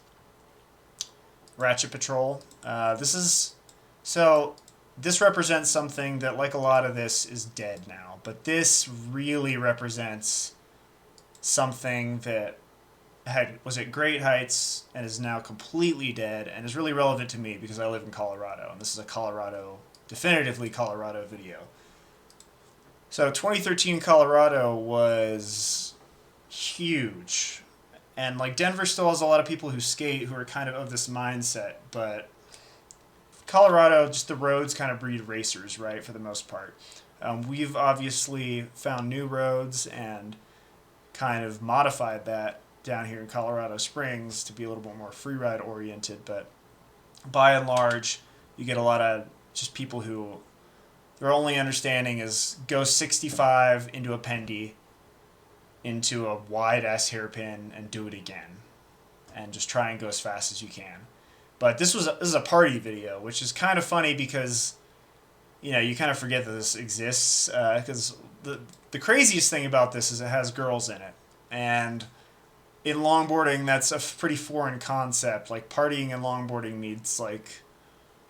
Ratchet Patrol. This represents something that, like a lot of this, is dead now. But this really represents something that was at great heights and is now completely dead and is really relevant to me because I live in Colorado. And this is a definitively Colorado video. So 2013 Colorado was huge. And like Denver still has a lot of people who skate who are kind of this mindset, but Colorado, just the roads kind of breed racers, right, for the most part. We've obviously found new roads and kind of modified that down here in Colorado Springs to be a little bit more freeride oriented, but by and large, you get a lot of just people who their only understanding is go 65 into a pendy, into a wide-ass hairpin, and do it again. And just try and go as fast as you can. But this is a party video, which is kind of funny because, you know, you kind of forget that this exists. Because the craziest thing about this is it has girls in it. And in longboarding, that's a pretty foreign concept. Like, partying in longboarding means, like,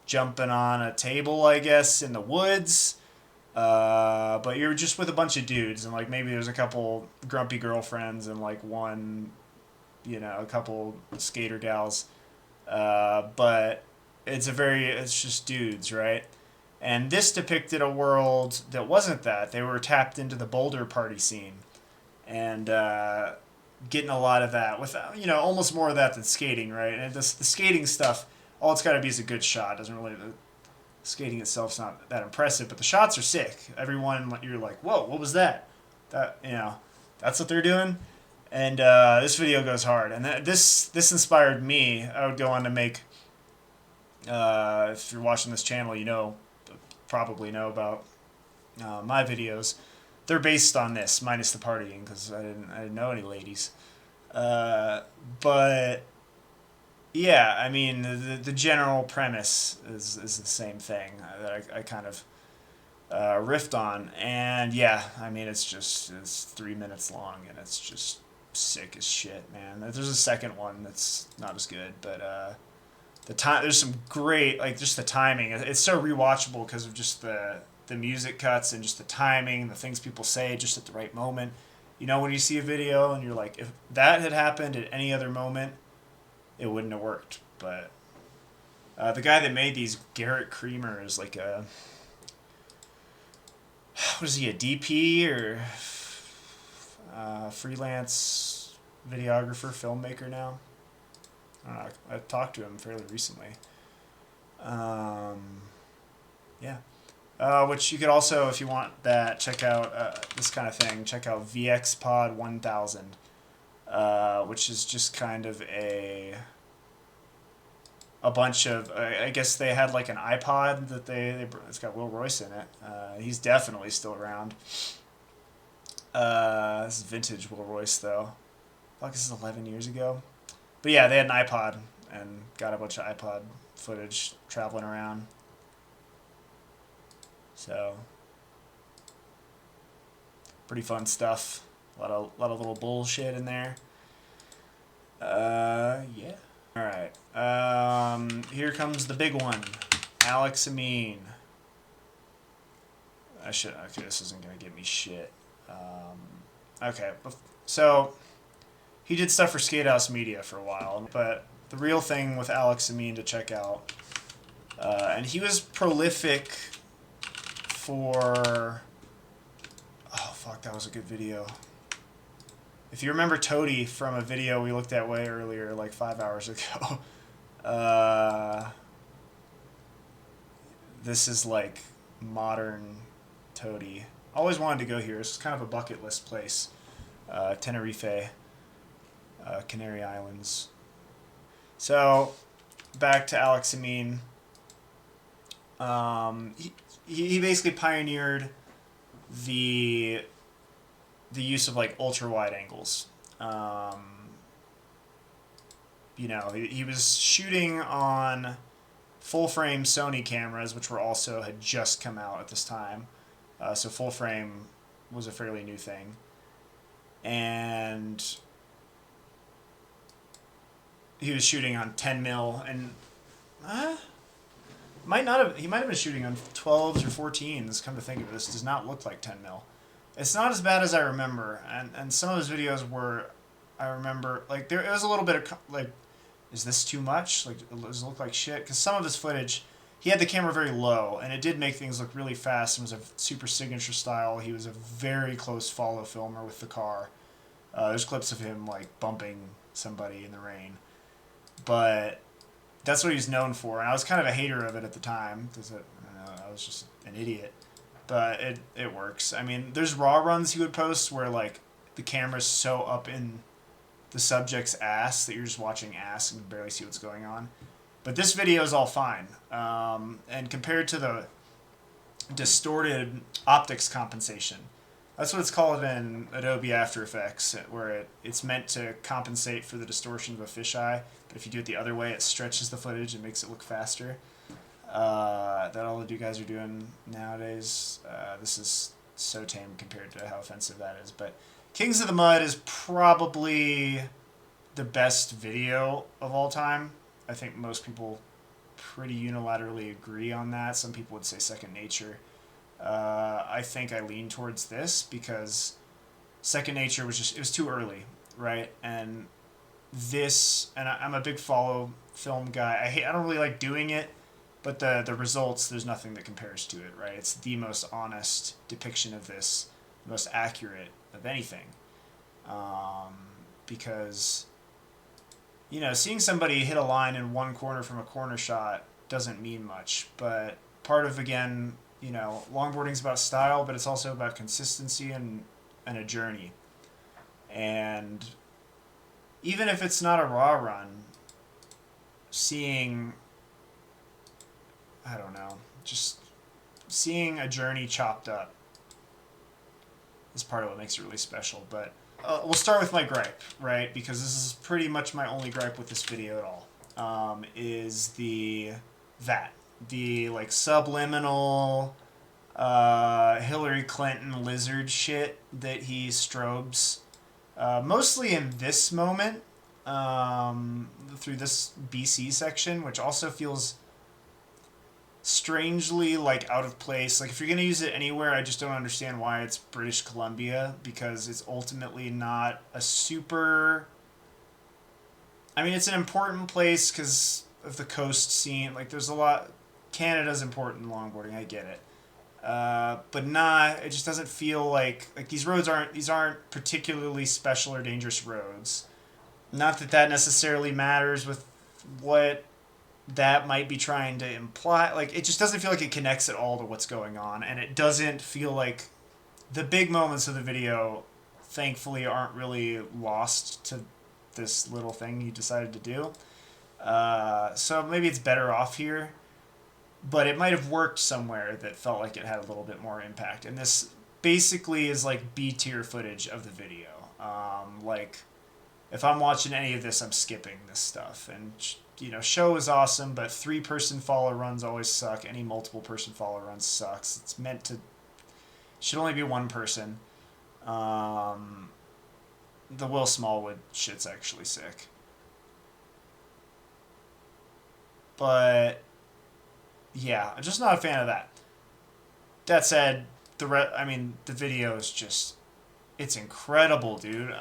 jumping on a table, I guess, in the woods. But you're just with a bunch of dudes, and like maybe there's a couple grumpy girlfriends and like one, you know, a couple skater gals. But it's just dudes, right? And this depicted a world that wasn't that. They were tapped into the Boulder party scene, and getting a lot of that with, you know, almost more of that than skating, right? And the skating stuff, all it's got to be is a good shot. It doesn't really. Skating itself's not that impressive, but the shots are sick. Everyone, you're like, whoa, what was that? That, you know, that's what they're doing. And this video goes hard. And this inspired me. I would go on to make, if you're watching this channel, probably know about my videos. They're based on this, minus the partying, because I didn't know any ladies. But yeah, I mean, the general premise is the same thing that I kind of riffed on. And yeah, I mean, it's 3 minutes long, and it's just sick as shit, man. There's a second one that's not as good, but there's some great, like, just the timing. It's so rewatchable because of just the music cuts and just the timing, the things people say just at the right moment. When you see a video and you're like, if that had happened at any other moment, it wouldn't have worked. But the guy that made these, Garrett Creamer, is like what is he, a DP or freelance videographer, filmmaker now? I don't know. I talked to him fairly recently. Yeah. Which you could also, if you want that, check out this kind of thing. Check out VXPod 1000, which is just kind of a bunch of, I guess they had like an iPod that it's got Will Royce in it. He's definitely still around. This is vintage Will Royce though. Fuck, this is 11 years ago. But yeah, they had an iPod and got a bunch of iPod footage traveling around. So, pretty fun stuff. A lot of little bullshit in there. Yeah. All right. Here comes the big one, Alex Amin. Okay, this isn't gonna get me shit. Okay, so he did stuff for Skatehouse Media for a while, but the real thing with Alex Amin to check out, and he was prolific for, oh fuck, that was a good video. If you remember Toady from a video we looked at way earlier, like 5 hours ago, this is like modern Toady. Always wanted to go here. It's kind of a bucket list place. Tenerife, Canary Islands. So, back to Alex Amin. He basically pioneered the use of like ultra wide angles. He was shooting on full frame Sony cameras, which had just come out at this time. So full frame was a fairly new thing. And he was shooting on 10 mil and he might have been shooting on 12s or 14s. Come to think of it, this does not look like 10 mil. It's not as bad as I remember, and some of his videos were, I remember, like, it was a little bit of, like, is this too much? Like, does it look like shit? Because some of his footage, he had the camera very low, and it did make things look really fast, and was a super signature style. He was a very close follow filmer with the car. There's clips of him, like, bumping somebody in the rain. But that's what he's known for, and I was kind of a hater of it at the time, because I was just an idiot. But it works. I mean, there's raw runs he would post where, like, the camera's so up in the subject's ass that you're just watching ass and barely see what's going on. But this video is all fine. And compared to the distorted optics compensation, that's what it's called in Adobe After Effects, where it's meant to compensate for the distortion of a fisheye. But if you do it the other way, it stretches the footage and makes it look faster. That all of you guys are doing nowadays. This is so tame compared to how offensive that is. But Kings of the Mud is probably the best video of all time. I think most people pretty unilaterally agree on that. Some people would say Second Nature. I think I lean towards this because Second Nature was it was too early, right? And I'm a big follow film guy. I don't really like doing it, but the results, there's nothing that compares to it, right? It's the most honest depiction of this, the most accurate of anything. Because, seeing somebody hit a line in one corner from a corner shot doesn't mean much. But part of, again, longboarding's about style, but it's also about consistency and a journey. And even if it's not a raw run, seeing, I don't know, just seeing a journey chopped up is part of what makes it really special. But we'll start with my gripe, right? Because this is pretty much my only gripe with this video at all. Is the like subliminal Hillary Clinton lizard shit that he strobes, mostly in this moment, through this BC section, which also feels strangely like out of place. Like if you're gonna use it anywhere, I just don't understand why it's British Columbia, because it's ultimately not a super, I mean, it's an important place because of the coast scene. Like there's a lot, Canada's important in longboarding, I get it. But not, it just doesn't feel like these roads aren't particularly special or dangerous roads. Not that that necessarily matters with what that might be trying to imply. Like, it just doesn't feel like it connects at all to what's going on, and it doesn't feel like the big moments of the video, thankfully, aren't really lost to this little thing you decided to do. So maybe it's better off here, but it might have worked somewhere that felt like it had a little bit more impact. And this basically is like B-tier footage of the video. Like, if I'm watching any of this, I'm skipping this stuff. And, you know, show is awesome, but 3-person follow runs always suck. Any multiple person follow runs sucks. It's meant to, should only be one person. The Will Smallwood shit's actually sick. But yeah, I'm just not a fan of that. That said, the video is just, it's incredible, dude.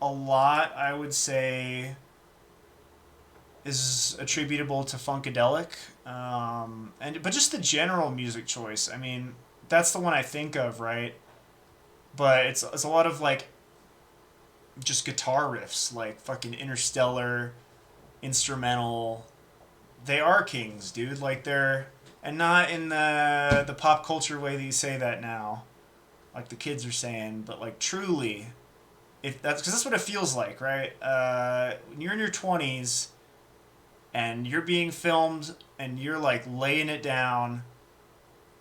A lot, I would say, is attributable to Funkadelic, but just the general music choice. I mean, that's the one I think of, right? But it's a lot of like just guitar riffs, like fucking Interstellar, instrumental. They are kings, dude. Like they're, and not in the pop culture way that you say that now, like the kids are saying, but like truly, if that's, because that's what it feels like, right? When you're in your 20s and you're being filmed and you're like laying it down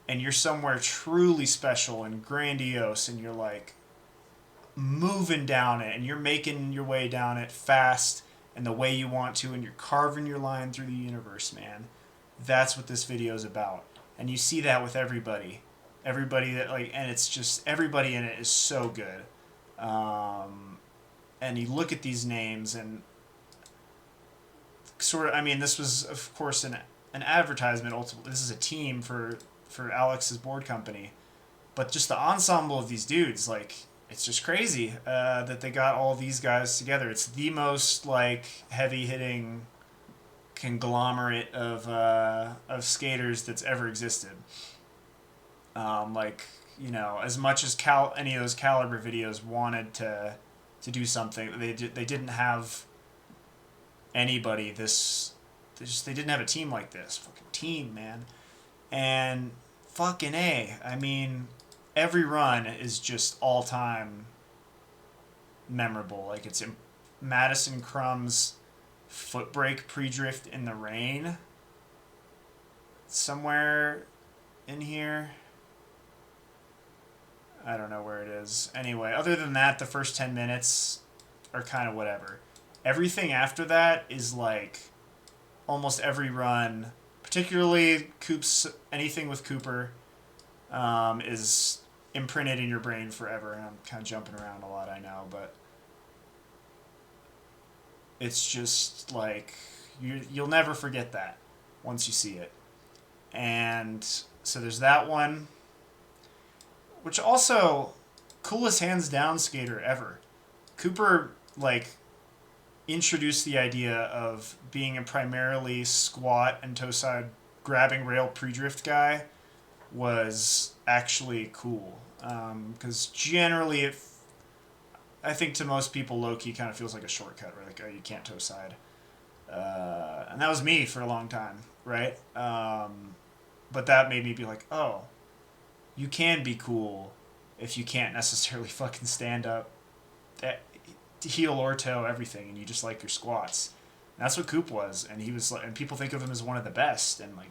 and you're somewhere truly special and grandiose and you're like moving down it and you're making your way down it fast and the way you want to, and you're carving your line through the universe, man. That's what this video is about. And you see that with everybody. Everybody that, like, and it's just, everybody in it is so good. And you look at these names and sort of, I mean, this was, of course, an advertisement. Ultimately, this is a team for Alex's board company. But just the ensemble of these dudes, like, it's just crazy that they got all these guys together. It's the most like heavy-hitting conglomerate of skaters that's ever existed. Like, you know, as much as any of those Caliber videos wanted to do something, they didn't have anybody this. They didn't have a team like this. Fucking team, man. And fucking A. I mean, every run is just all-time memorable. Like, it's Madison Crumb's foot brake pre-drift in the rain. Somewhere in here. I don't know where it is. Anyway, other than that, the first 10 minutes are kind of whatever. Everything after that is like almost every run, particularly anything with Cooper, is imprinted in your brain forever. And I'm kind of jumping around a lot, I know, but it's just like you'll never forget that once you see it. And so there's that one, which also, coolest hands down skater ever. Cooper like introduced the idea of being a primarily squat and toe side grabbing rail pre-drift guy was actually cool. Because generally, I think to most people, low-key kind of feels like a shortcut, right? Like, oh, you can't toe side. And that was me for a long time, right? But that made me be like, oh, you can be cool if you can't necessarily fucking stand up heel or toe everything, and you just like your squats. And that's what Coop was, and he was, and people think of him as one of the best, and like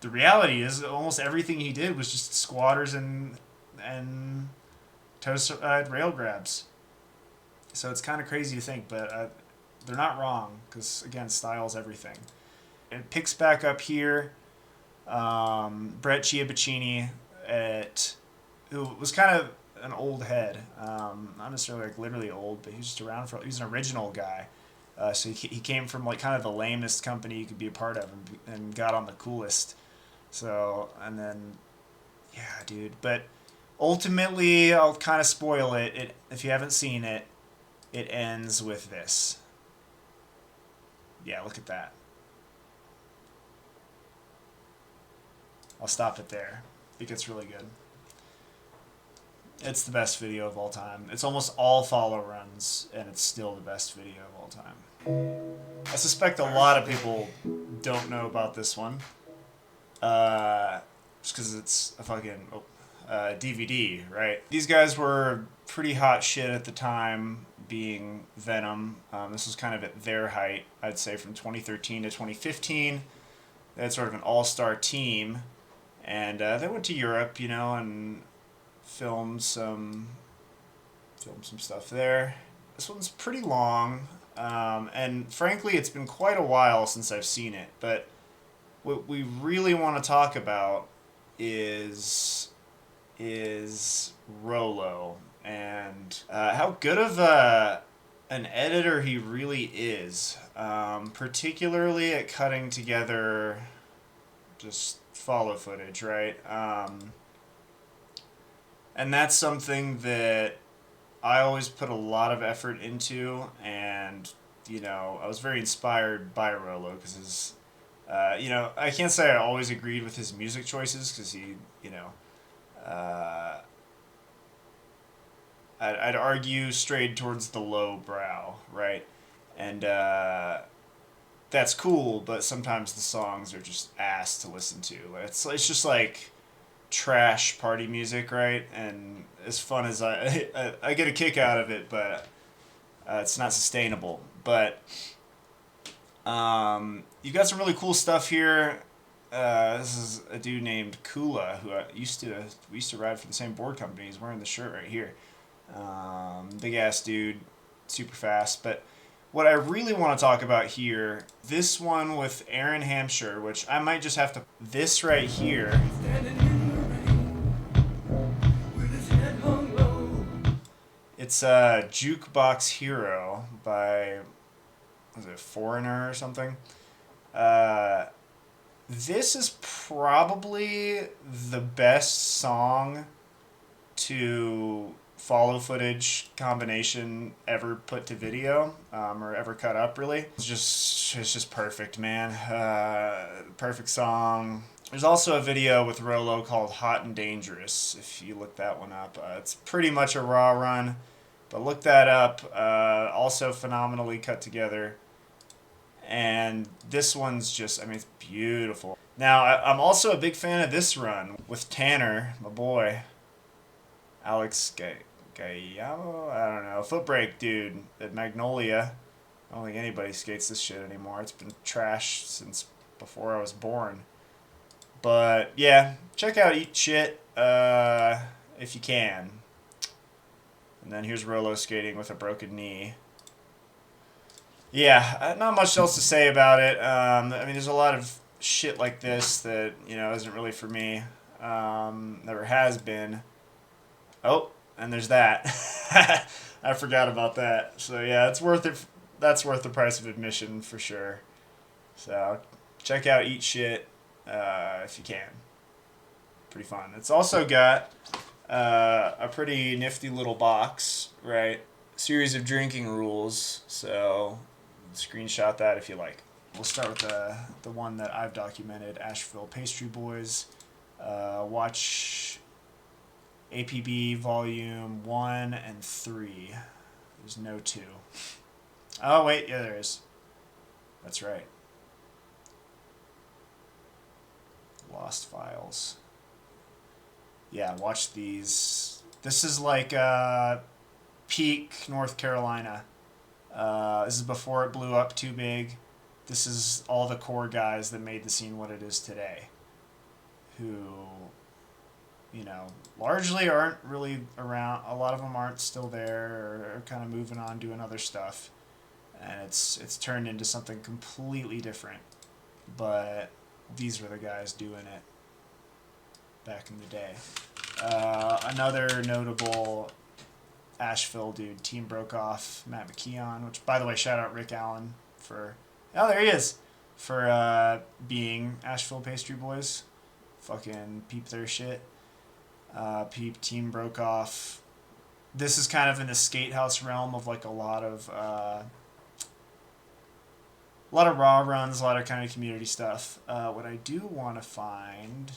the reality is almost everything he did was just squatters and toe rail grabs. So it's kind of crazy to think, but they're not wrong, because again, style's everything. It picks back up here. Brett Giabacchini, who was kind of an old head, not necessarily like literally old, but he was just around for. He was an original guy, so he came from like kind of the lamest company you could be a part of, and got on the coolest. So, and then, yeah, dude. But ultimately, I'll kind of spoil it. If you haven't seen it, it ends with this. Yeah, look at that. I'll stop it there. It gets really good. It's the best video of all time. It's almost all follow runs, and it's still the best video of all time. I suspect a lot of people don't know about this one. Just because it's a fucking DVD, right? These guys were pretty hot shit at the time, being Venom. This was kind of at their height, I'd say, from 2013 to 2015. They had sort of an all-star team, and they went to Europe, you know, and filmed some stuff there. This one's pretty long, and frankly, it's been quite a while since I've seen it, but what we really want to talk about is Rolo, and how good of an editor he really is, particularly at cutting together just follow footage, right? And that's something that I always put a lot of effort into, and, you know, I was very inspired by Rolo, because his, you know, I can't say I always agreed with his music choices, because he, you know, I'd argue strayed towards the low brow, right? And that's cool, but sometimes the songs are just ass to listen to. It's just like trash party music, right? And as fun as I get a kick out of it, but it's not sustainable. But you've got some really cool stuff here. This is a dude named Kula, who we used to ride for the same board company. He's wearing the shirt right here. Big ass dude, super fast. But what I really want to talk about here, this one with Aaron Hampshire, which I might just have to. This right here. It's Jukebox Hero by, was it Foreigner or something? This is probably the best song to follow footage combination ever put to video, or ever cut up, really. It's just perfect, man. Perfect song. There's also a video with Rolo called Hot and Dangerous, if you look that one up. It's pretty much a raw run, but look that up. Also phenomenally cut together. And this one's just, I mean, it's beautiful. Now, I'm also a big fan of this run with Tanner, my boy. Alex Gallo? I don't know. Foot brake dude at Magnolia. I don't think anybody skates this shit anymore. It's been trash since before I was born. But, yeah, check out Eat Shit if you can. And then here's Rolo skating with a broken knee. Yeah, not much else to say about it. I mean, there's a lot of shit like this that, you know, isn't really for me. Never has been. Oh, and there's that. I forgot about that. So, yeah, it's worth it. That's worth the price of admission for sure. So, check out Eat Shit if you can. Pretty fun. It's also got a pretty nifty little box, right? Series of drinking rules. So, screenshot that if you like. We'll start with the one that I've documented, Asheville Pastry Boys. Watch APB Volume 1 and 3. There's no 2. Oh, wait, yeah, there is. That's right. Lost Files. Yeah, watch these. This is like peak North Carolina. This is before it blew up too big. This is all the core guys that made the scene what it is today, who, you know, largely aren't really around. A lot of them aren't still there, or are kind of moving on doing other stuff, and it's turned into something completely different. But these were the guys doing it back in the day. Another notable Asheville dude, Team broke off, Matt McKeon, which, by the way, shout out Rick Allen for, oh, there he is, for being Asheville Pastry Boys. Fucking peep their shit. Peep Team broke off. This is kind of in the skate house realm of like a lot of raw runs, a lot of kind of community stuff. What I do want to find,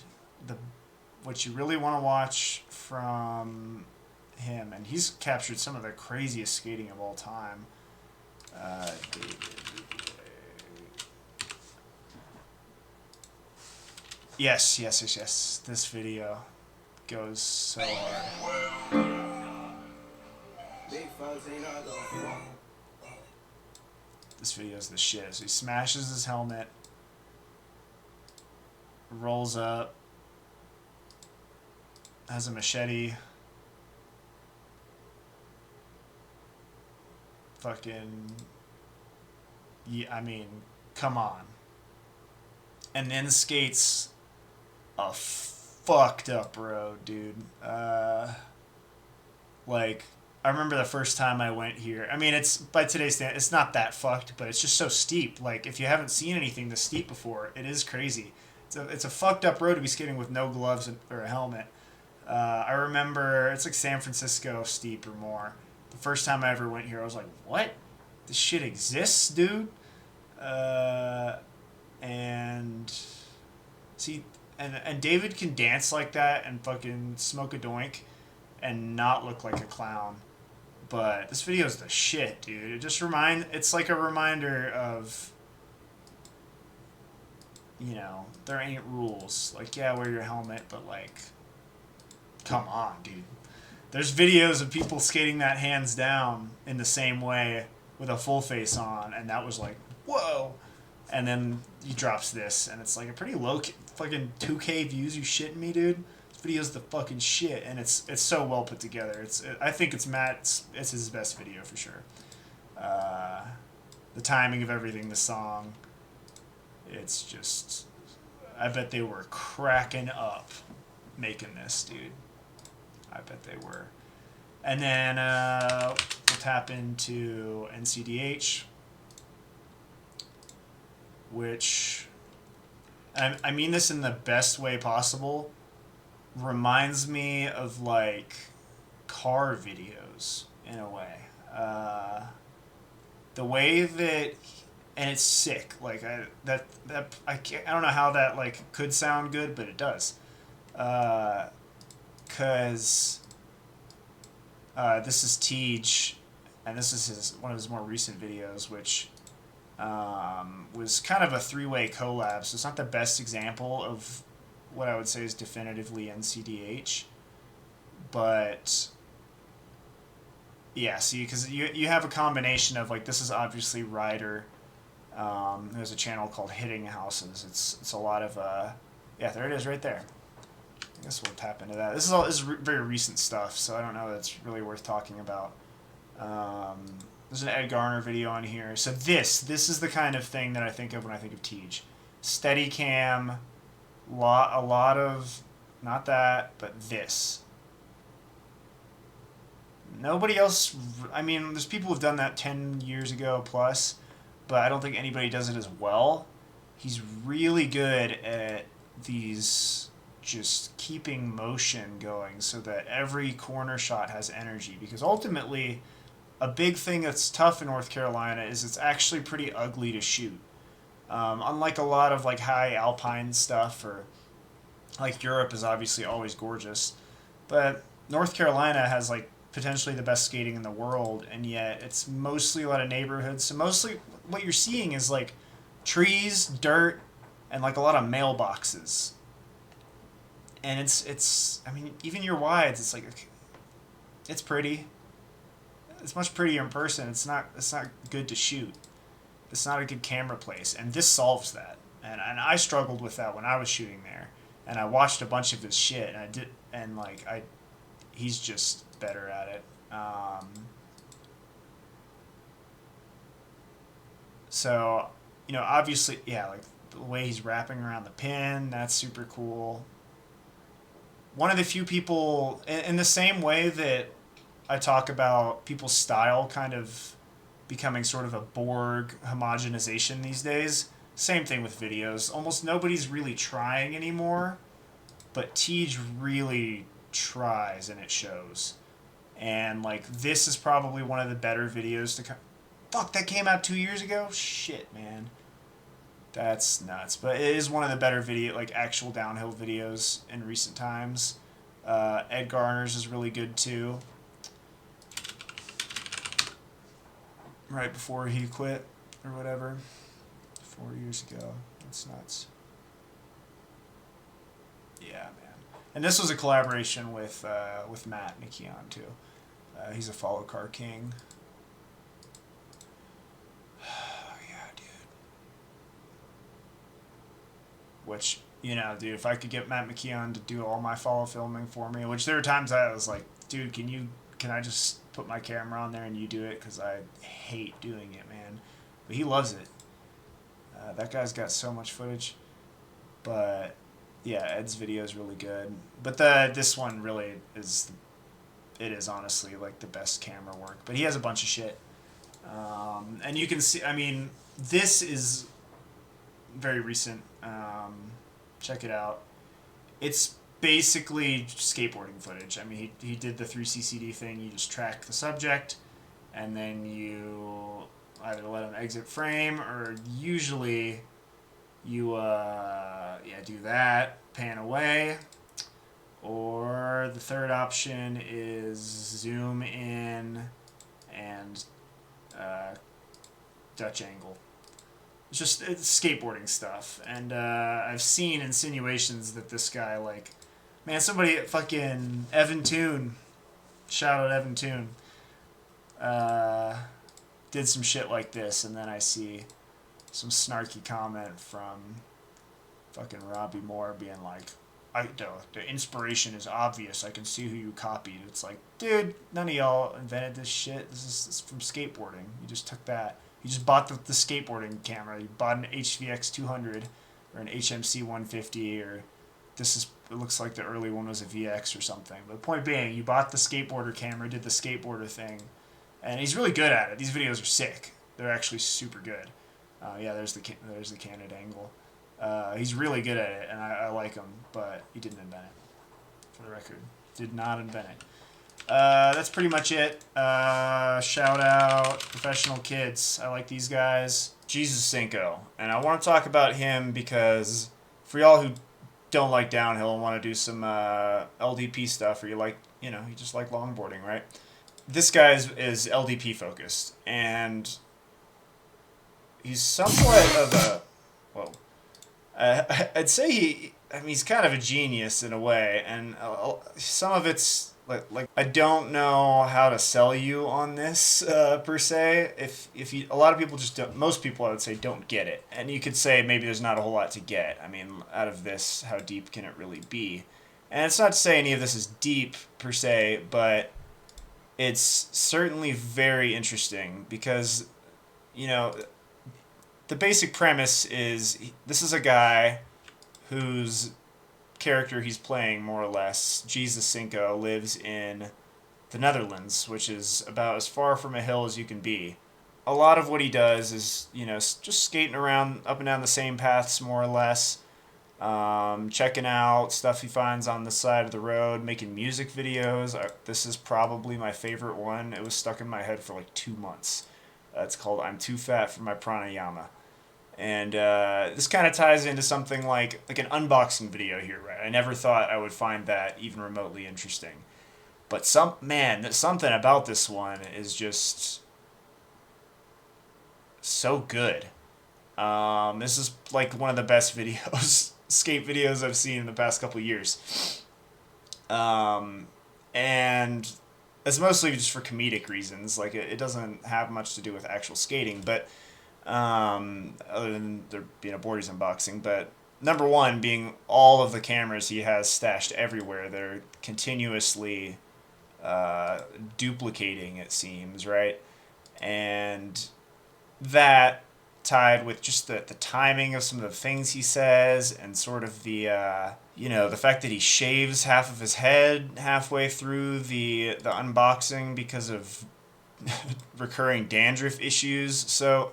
what you really want to watch from him, and he's captured some of the craziest skating of all time. Yes. This video goes so hard. This video is the shit. So he smashes his helmet, rolls up, has a machete, fucking, yeah, I mean, come on. And then skates a fucked up road, dude. Like, I remember the first time I went here. I mean, it's, by today's standard, it's not that fucked, but it's just so steep. Like, if you haven't seen anything this steep before, it is crazy. It's a fucked up road to be skating with no gloves or a helmet. I remember, it's like San Francisco steep or more. The first time I ever went here, I was like, what? This shit exists, dude? And see, and David can dance like that and fucking smoke a doink and not look like a clown. But this video is the shit, dude. It's like a reminder of, you know, there ain't rules. Like, yeah, wear your helmet, but like, come on, dude. There's videos of people skating that hands down in the same way with a full face on, and that was like, whoa. And then he drops this, and it's like a pretty low, fucking 2K views. You shitting me, dude? This video's the fucking shit, and it's so well put together. I think it's Matt's. It's his best video for sure. The timing of everything, the song. It's just, I bet they were cracking up making this, dude. I bet they were. And then we'll tap into NCDH, which, I mean this in the best way possible, reminds me of like car videos in a way. The way that, and it's sick. Like I don't know how that like could sound good, but it does. Cause this is Tej, and this is one of his more recent videos, which was kind of a three-way collab. So it's not the best example of what I would say is definitively NCDH, but yeah, see, because you have a combination of like, this is obviously Ryder. There's a channel called Hitting Houses. It's a lot of yeah, there it is right there. I guess we'll tap into that. This is very recent stuff, so I don't know if it's really worth talking about. There's an Ed Garner video on here. So this is the kind of thing that I think of when I think of Tej. Steadicam, a lot of, not that, but this. Nobody else, I mean, there's people who've done that 10 years ago plus, but I don't think anybody does it as well. He's really good at these, just keeping motion going so that every corner shot has energy, because ultimately a big thing that's tough in North Carolina is it's actually pretty ugly to shoot. Unlike a lot of like high alpine stuff, or like Europe is obviously always gorgeous, but North Carolina has like potentially the best skating in the world, and yet it's mostly a lot of neighborhoods. So mostly what you're seeing is like trees, dirt, and like a lot of mailboxes. And it's I mean, even your wides, it's like, it's pretty. it's much prettier in person. It's not good to shoot. It's not a good camera place, and this solves that. And I struggled with that when I was shooting there, and I watched a bunch of his shit, and he's just better at it. So, obviously, yeah, like the way he's wrapping around the pin, that's super cool. One of the few people, in the same way that I talk about people's style kind of becoming sort of a Borg homogenization these days, same thing with videos. Almost nobody's really trying anymore, but Tej really tries, and it shows. And, like, this is probably one of the better videos to come. Fuck, that came out 2 years ago? Shit, man. That's nuts. But it is one of the better actual downhill videos in recent times. Ed Garner's is really good, too. Right before he quit, or whatever. 4 years ago. That's nuts. Yeah, man. And this was a collaboration with Matt McKeon, too. He's a follow car king. Yeah, dude. Which, dude, if I could get Matt McKeon to do all my follow filming for me, which there were times I was like, dude, can I just put my camera on there and you do it? Because I hate doing it, man. But he loves it. That guy's got so much footage. But, yeah, Ed's video is really good. But this one really is, it is honestly, like, the best camera work. But he has a bunch of shit. And you can see, I mean, this is very recent. Check it out. It's basically skateboarding footage. I mean, he did the 3CCD thing. You just track the subject, and then you either let him exit frame, or usually you do that, pan away, or the third option is zoom in and Dutch angle. It's skateboarding stuff, and I've seen insinuations that this guy, like, man, somebody fucking Evan Toon, shout out Evan Toon, did some shit like this, and then I see some snarky comment from fucking Robbie Moore being like, the inspiration is obvious. I can see who you copied. It's like, dude, none of y'all invented this shit. This is from skateboarding. You just took that. You just bought the skateboarding camera. You bought an HVX 200 or an HMC 150, or it looks like the early one was a VX or something. But the point being, you bought the skateboarder camera, did the skateboarder thing, and he's really good at it. These videos are sick. They're actually super good. Yeah, there's the candid angle. He's really good at it, and I like him, but he didn't invent it. For the record, did not invent it. That's pretty much it. Shout out Professional Kids. I like these guys. Jesus Cinco. And I want to talk about him because for y'all who don't like downhill and want to do some LDP stuff, or you just like longboarding, right? This guy is LDP focused, and he's somewhat of a, whoa. I'd say he's kind of a genius in a way, and some of it's like I don't know how to sell you on this per se. If you, a lot of people just don't, most people I would say don't get it, and you could say maybe there's not a whole lot to get. I mean, out of this, how deep can it really be? And it's not to say any of this is deep per se, but it's certainly very interesting because, the basic premise is this is a guy whose character he's playing, more or less, Jesus Cinco, lives in the Netherlands, which is about as far from a hill as you can be. A lot of what he does is, just skating around up and down the same paths, more or less, checking out stuff he finds on the side of the road, making music videos. This is probably my favorite one. It was stuck in my head for like 2 months. It's called I'm Too Fat for My Pranayama. And this kind of ties into something like an unboxing video here, right? I never thought I would find that even remotely interesting. But something about this one is just so good. This is like one of the best videos, skate videos I've seen in the past couple of years. And it's mostly just for comedic reasons. Like it doesn't have much to do with actual skating, but other than there being a boardies unboxing. But number one being all of the cameras he has stashed everywhere. They're continuously duplicating, it seems, right? And that tied with just the timing of some of the things he says and sort of the the fact that he shaves half of his head halfway through the unboxing because of recurring dandruff issues. So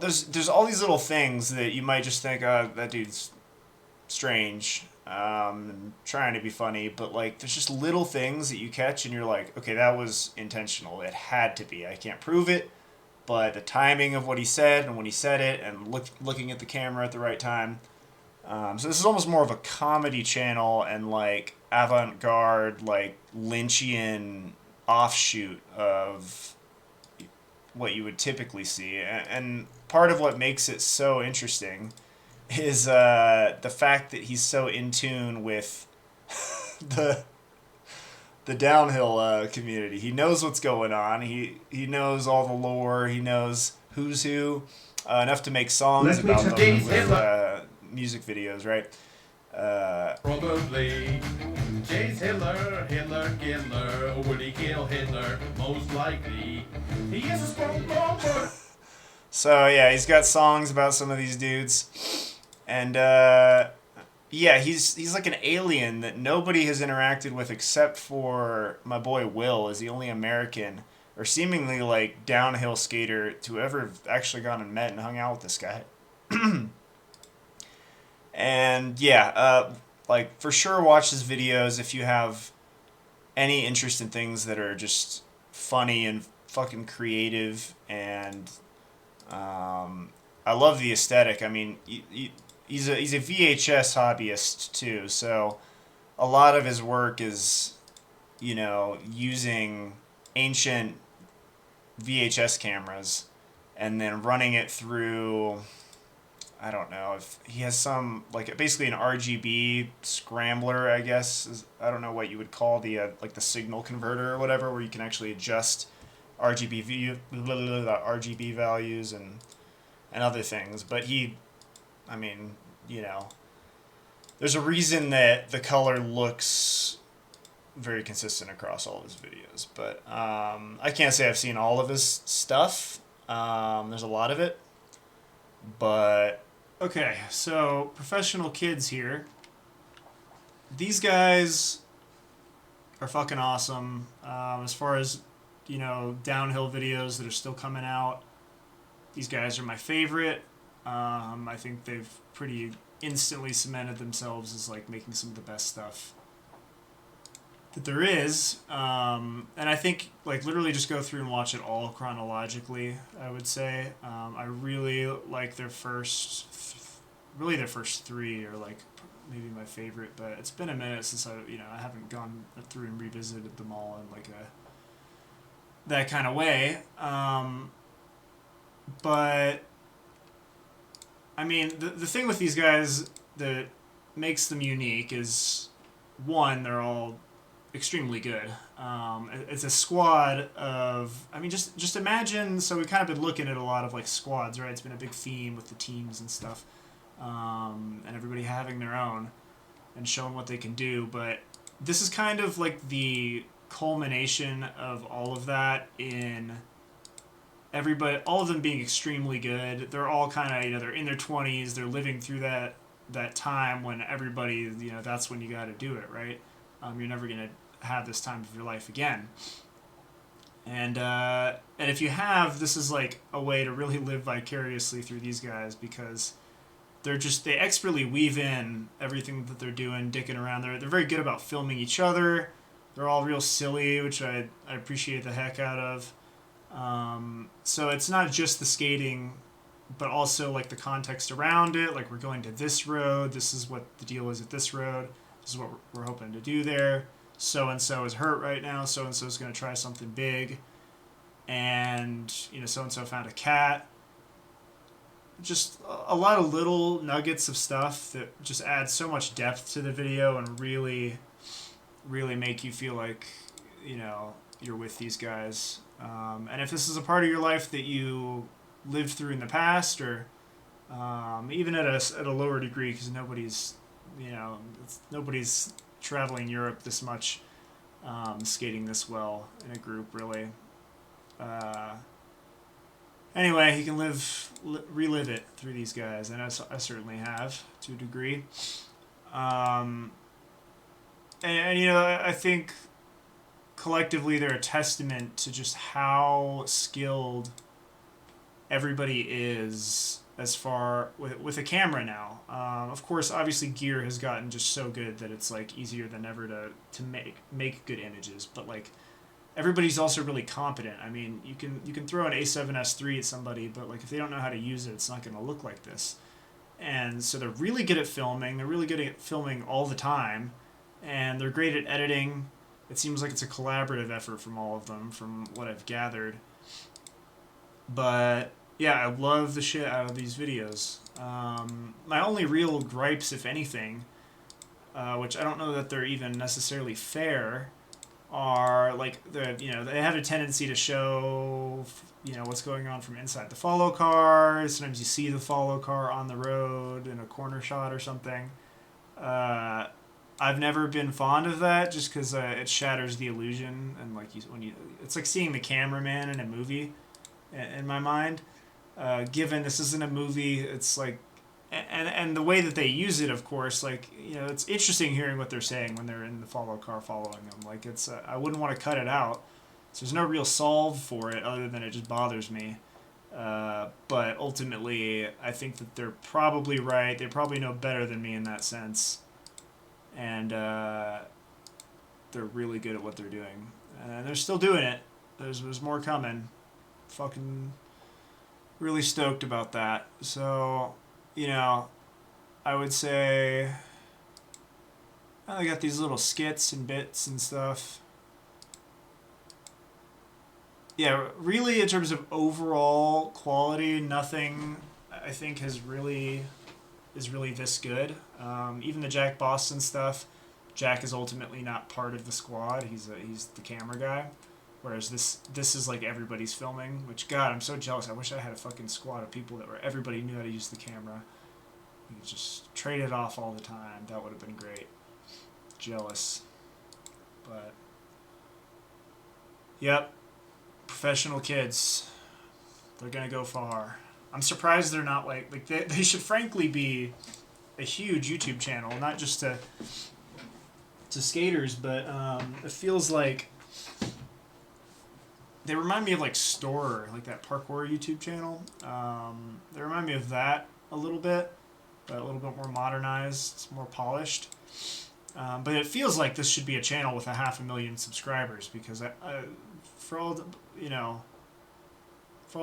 there's all these little things that you might just think, oh, that dude's strange, and trying to be funny, but like there's just little things that you catch and you're like, okay, that was intentional. It had to be. I can't prove it, but the timing of what he said and when he said it and looking at the camera at the right time. So this is almost more of a comedy channel and like avant-garde, like Lynchian offshoot of what you would typically see. And part of what makes it so interesting is the fact that he's so in tune with the downhill community. He knows what's going on. He knows all the lore. He knows who's who, enough to make songs about them with music videos, right? Probably Chase Hitler, Giller, would he kill Hitler? Most likely. He is a strong bomber. So yeah, he's got songs about some of these dudes, and yeah, he's like an alien that nobody has interacted with except for my boy Will, is the only American or seemingly like downhill skater to ever have actually gone and met and hung out with this guy. And yeah, like for sure watch his videos if you have any interest in things that are just funny and fucking creative. And I love the aesthetic. I mean, he's a VHS hobbyist too, so a lot of his work is, using ancient VHS cameras and then running it through, I don't know if he has some, like basically an RGB scrambler, I guess. I don't know what you would call the like the signal converter or whatever, where you can actually adjust RGB values and other things. But there's a reason that the color looks very consistent across all of his videos. But I can't say I've seen all of his stuff. There's a lot of it. But okay, so professional kids here. These guys are fucking awesome. As far as, downhill videos that are still coming out, these guys are my favorite. I think they've pretty instantly cemented themselves as like making some of the best stuff that there is. And I think like literally just go through and watch it all chronologically, I would say. I really like their first three are like maybe my favorite, but it's been a minute since I haven't gone through and revisited them all in like that kind of way. But I mean, the thing with these guys that makes them unique is, one, they're all extremely good. It's a squad of, just imagine, so we've kind of been looking at a lot of like squads, right? It's been a big theme with the teams and stuff, and everybody having their own and showing what they can do. But this is kind of like the culmination of all of that in everybody, all of them being extremely good. They're all kind of, they're in their 20s. They're living through that time when everybody, that's when you got to do it, right? You're never going to have this time of your life again. And if you have, this is like a way to really live vicariously through these guys, because they expertly weave in everything that they're doing, dicking around. They're very good about filming each other. They're all real silly, which I appreciate the heck out of. So it's not just the skating, but also like the context around it. Like, we're going to this road. This is what the deal is at this road. This is what we're hoping to do there. So-and-so is hurt right now. So-and-so is going to try something big. And, so-and-so found a cat. Just a lot of little nuggets of stuff that just add so much depth to the video and really, really make you feel like you know, you're with these guys. And if this is a part of your life that you lived through in the past, or even at a lower degree, because nobody's, you know, nobody's traveling Europe this much, skating this well in a group, really. Anyway, you can relive it through these guys, and I certainly have, to a degree. And you know, I think collectively they're a testament to just how skilled everybody is as far with a camera now. Of course, obviously gear has gotten just so good that it's like easier than ever to make good images, but like everybody's also really competent. I mean, you can throw an A7S III at somebody, but like if they don't know how to use it, it's not going to look like this. And so they're really good at filming. They're really good at filming all the time, and they're great at editing. It seems like it's a collaborative effort from all of them, from what I've gathered. But yeah, I love the shit out of these videos. My only real gripes, if anything, which I don't know that they're even necessarily fair, are like they have a tendency to show what's going on from inside the follow car. Sometimes you see the follow car on the road in a corner shot or something. I've never been fond of that, just because it shatters the illusion, and like it's like seeing the cameraman in a movie, in my mind. Given this isn't a movie, it's like, and the way that they use it, of course, like it's interesting hearing what they're saying when they're in the follow car following them. Like it's, I wouldn't want to cut it out. So there's no real solve for it other than it just bothers me. But ultimately, I think that they're probably right. They probably know better than me in that sense. And they're really good at what they're doing. And they're still doing it. There's more coming. Fucking really stoked about that. So, I would say I got these little skits and bits and stuff. Yeah, really in terms of overall quality, nothing I think is really this good. Even the Jack Boston stuff, Jack is ultimately not part of the squad. He's the camera guy, whereas this is like everybody's filming. Which, God, I'm so jealous. I wish I had a fucking squad of people that were everybody knew how to use the camera. We could just trade it off all the time. That would have been great. Jealous, but yep, professional kids. They're gonna go far. I'm surprised they're not like they should frankly be a huge YouTube channel, not just to skaters, but it feels like they remind me of like Storer, like that parkour YouTube channel. They remind me of that a little bit, but a little bit more modernized, more polished. But it feels like this should be a channel with 500,000 subscribers, because for all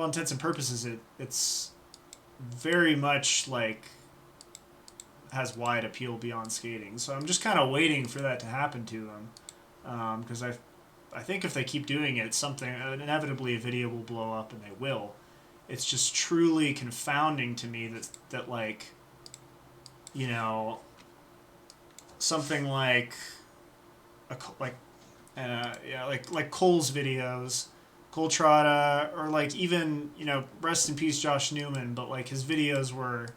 intents and purposes, it's very much like has wide appeal beyond skating. So I'm just kind of waiting for that to happen to them, because I think if they keep doing it, inevitably a video will blow up, and they will. It's just truly confounding to me that like, something like Cole's videos, Cole Trotta, or like even rest in peace Josh Newman, but like his videos were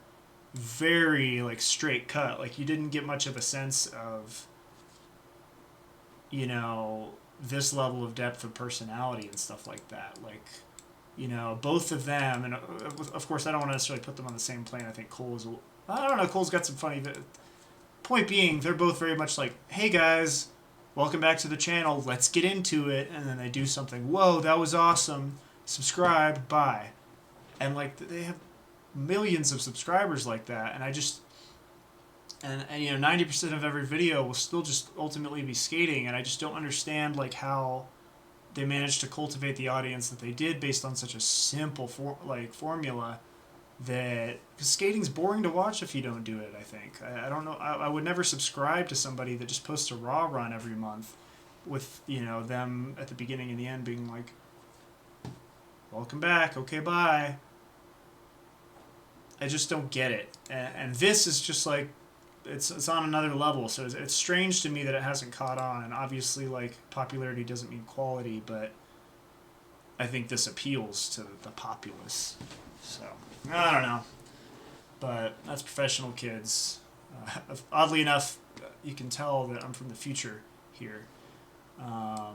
very like straight cut. Like you didn't get much of a sense of this level of depth of personality and stuff like that. Like both of them, and of course I don't want to necessarily put them on the same plane. I think Cole's got some funny. Point being, they're both very much like, hey guys, welcome back to the channel, let's get into it, and then they do something, whoa, that was awesome, subscribe, bye. And like they have millions of subscribers like that, and I just and 90% of every video will still just ultimately be skating, and I just don't understand like how they managed to cultivate the audience that they did based on such a simple formula. Because skating's boring to watch if you don't do it, I think. I don't know. I would never subscribe to somebody that just posts a raw run every month with, them at the beginning and the end being like, welcome back, okay, bye. I just don't get it. And this is just like it's on another level. So it's strange to me that it hasn't caught on. And obviously, like, popularity doesn't mean quality, but I think this appeals to the populace. So I don't know, but that's Professional Kids. Oddly enough, you can tell that I'm from the future here, or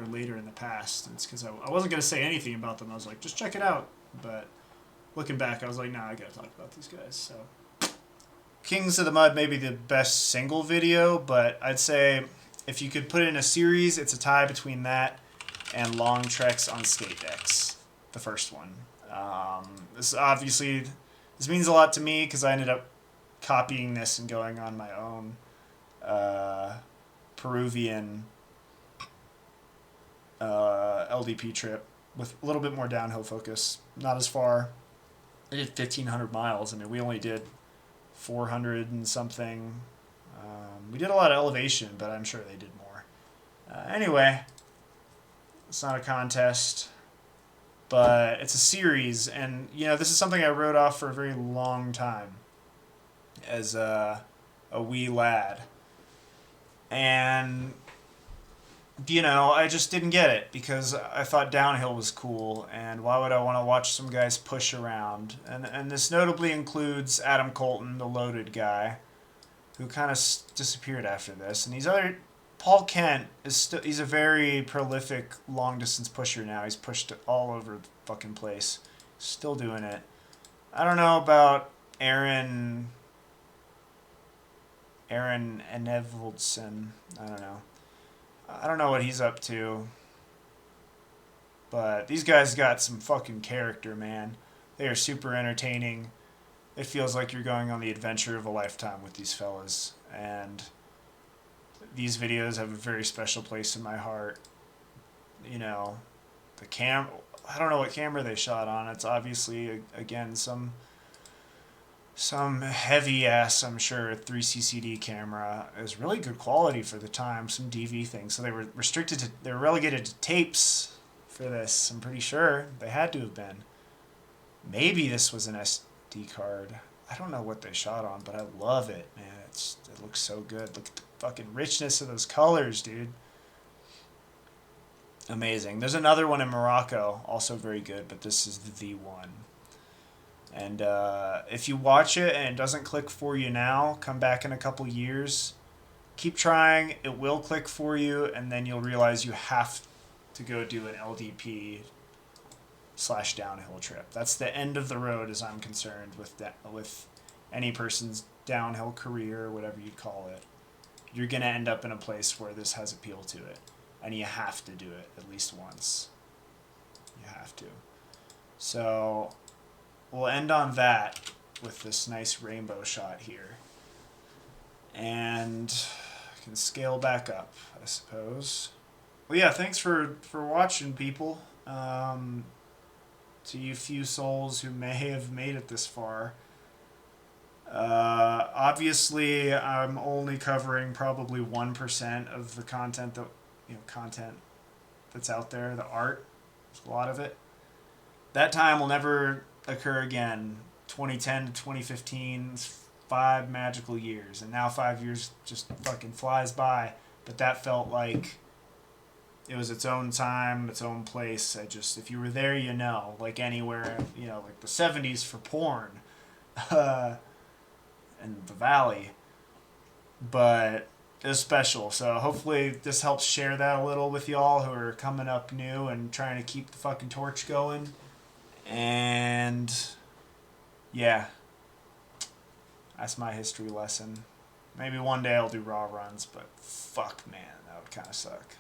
later in the past. And it's because I wasn't gonna say anything about them. I was like, just check it out. But looking back, I was like, nah, I gotta talk about these guys. So Kings of the Mud may be the best single video, but I'd say if you could put it in a series, it's a tie between that and Long Treks on Skate Decks, the first one. This means a lot to me because I ended up copying this and going on my own Peruvian LDP trip with a little bit more downhill focus. Not as far. I did 1,500 miles. I mean, we only did 400 and something. We did a lot of elevation, but I'm sure they did more. Anyway, it's not a contest, but it's a series, and this is something I wrote off for a very long time as a wee lad, and I just didn't get it because I thought downhill was cool, and why would I want to watch some guys push around? And this notably includes Adam Colton, the loaded guy, who kind of disappeared after this, and Paul Kent he's a very prolific long distance pusher now. He's pushed all over the fucking place. Still doing it. I don't know about Aaron Enevoldson. I don't know. I don't know what he's up to. But these guys got some fucking character, man. They are super entertaining. It feels like you're going on the adventure of a lifetime with these fellas. And these videos have a very special place in my heart. The I don't know what camera they shot on. It's obviously, again, some heavy ass, I'm sure, 3CCD camera. It was really good quality for the time, some DV things. So they were relegated to tapes for this, I'm pretty sure. They had to have been. Maybe this was an SD card. I don't know what they shot on, but I love it, man. It looks so good. Look at the fucking richness of those colors, dude. Amazing. There's another one in Morocco, also very good, but this is the one. And if you watch it and it doesn't click for you now, come back in a couple years. Keep trying. It will click for you, and then you'll realize you have to go do an LDP/downhill trip. That's the end of the road, as I'm concerned, with any person's downhill career, or whatever you'd call it. You're going to end up in a place where this has appeal to it, and you have to do it at least once. You have to. So we'll end on that with this nice rainbow shot here. And I can scale back up, I suppose. Well, yeah, thanks for watching, people. To you few souls who may have made it this far. Obviously, I'm only covering probably 1% of the content that's out there. The art, there's a lot of it. That time will never occur again. 2010 to 2015, 5 magical years, and now 5 years just fucking flies by. But that felt like it was its own time, its own place. If you were there, like anywhere, like the 70s for porn. In the valley, but it was special. So hopefully this helps share that a little with y'all who are coming up new and trying to keep the fucking torch going. And yeah, that's my history lesson. Maybe one day I'll do raw runs, but fuck, man, that would kind of suck.